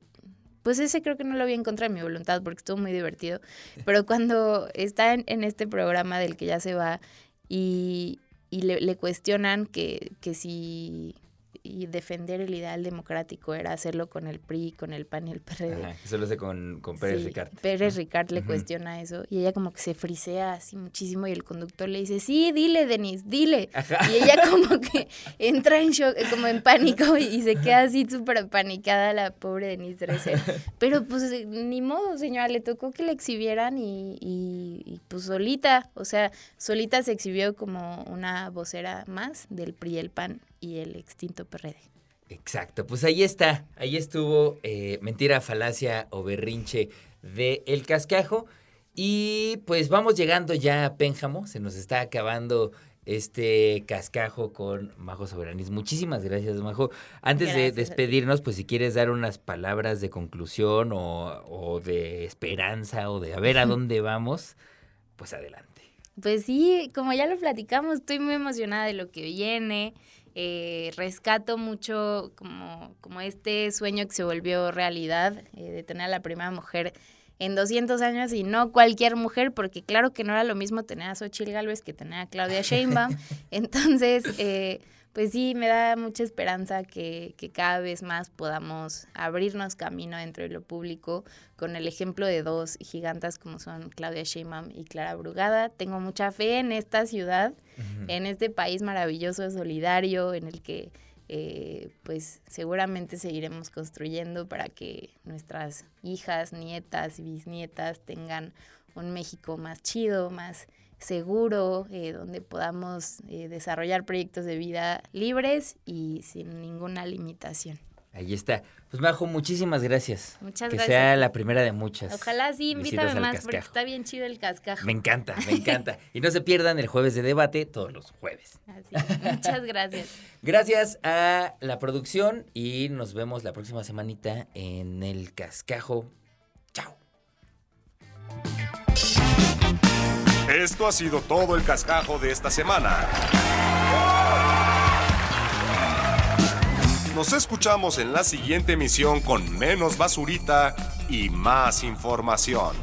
pues ese creo que no lo vi en contra de mi voluntad porque estuvo muy divertido, pero cuando está en este programa del que ya se va y le cuestionan que si y defender el ideal democrático era hacerlo con el PRI, con el PAN y el PRD. Ajá, eso lo hace con Pérez Sí, Ricard. Pérez Ricard le cuestiona eso y ella como que se frisea así muchísimo y el conductor le dice, sí, dile, Denise, dile. Ajá. Y ella como que entra en shock, como en pánico y se queda así súper apanicada la pobre Denise Dresser. Pero pues ni modo, señora, le tocó que la exhibieran y pues solita, o sea, solita se exhibió como una vocera más del PRI, el PAN y el extinto PRD. Exacto, pues ahí está, ahí estuvo Mentira, Falacia o Berrinche de El Cascajo. Y pues vamos llegando ya a Pénjamo, se nos está acabando este cascajo con Majo Soberanis. Muchísimas gracias, Majo. Antes de despedirnos, pues si quieres dar unas palabras de conclusión o de esperanza o de a ver a dónde vamos, pues adelante. Pues sí, como ya lo platicamos, estoy muy emocionada de lo que viene. Rescato mucho como este sueño que se volvió realidad, de tener a la primera mujer en 200 años y no cualquier mujer, porque claro que no era lo mismo tener a Xochitl Gálvez que tener a Claudia Sheinbaum. Entonces, pues sí, me da mucha esperanza que cada vez más podamos abrirnos camino dentro de lo público con el ejemplo de dos gigantas como son Claudia Sheinbaum y Clara Brugada. Tengo mucha fe en esta ciudad, en este país maravilloso, solidario, en el que pues seguramente seguiremos construyendo para que nuestras hijas, nietas y bisnietas tengan un México más chido, más seguro, donde podamos desarrollar proyectos de vida libres y sin ninguna limitación. Ahí está. Pues Majo, muchísimas gracias. Muchas que gracias. Que sea la primera de muchas. Ojalá sí, invítame visitas al más, porque Cascajo. está bien chido el cascajo. Me encanta, me encanta. Y no se pierdan el jueves de debate todos los jueves. Así es. Muchas gracias. Gracias a la producción y nos vemos la próxima semanita en el Cascajo. Chao. Esto ha sido todo el Cascajo de esta semana. Nos escuchamos en la siguiente emisión con menos basurita y más información.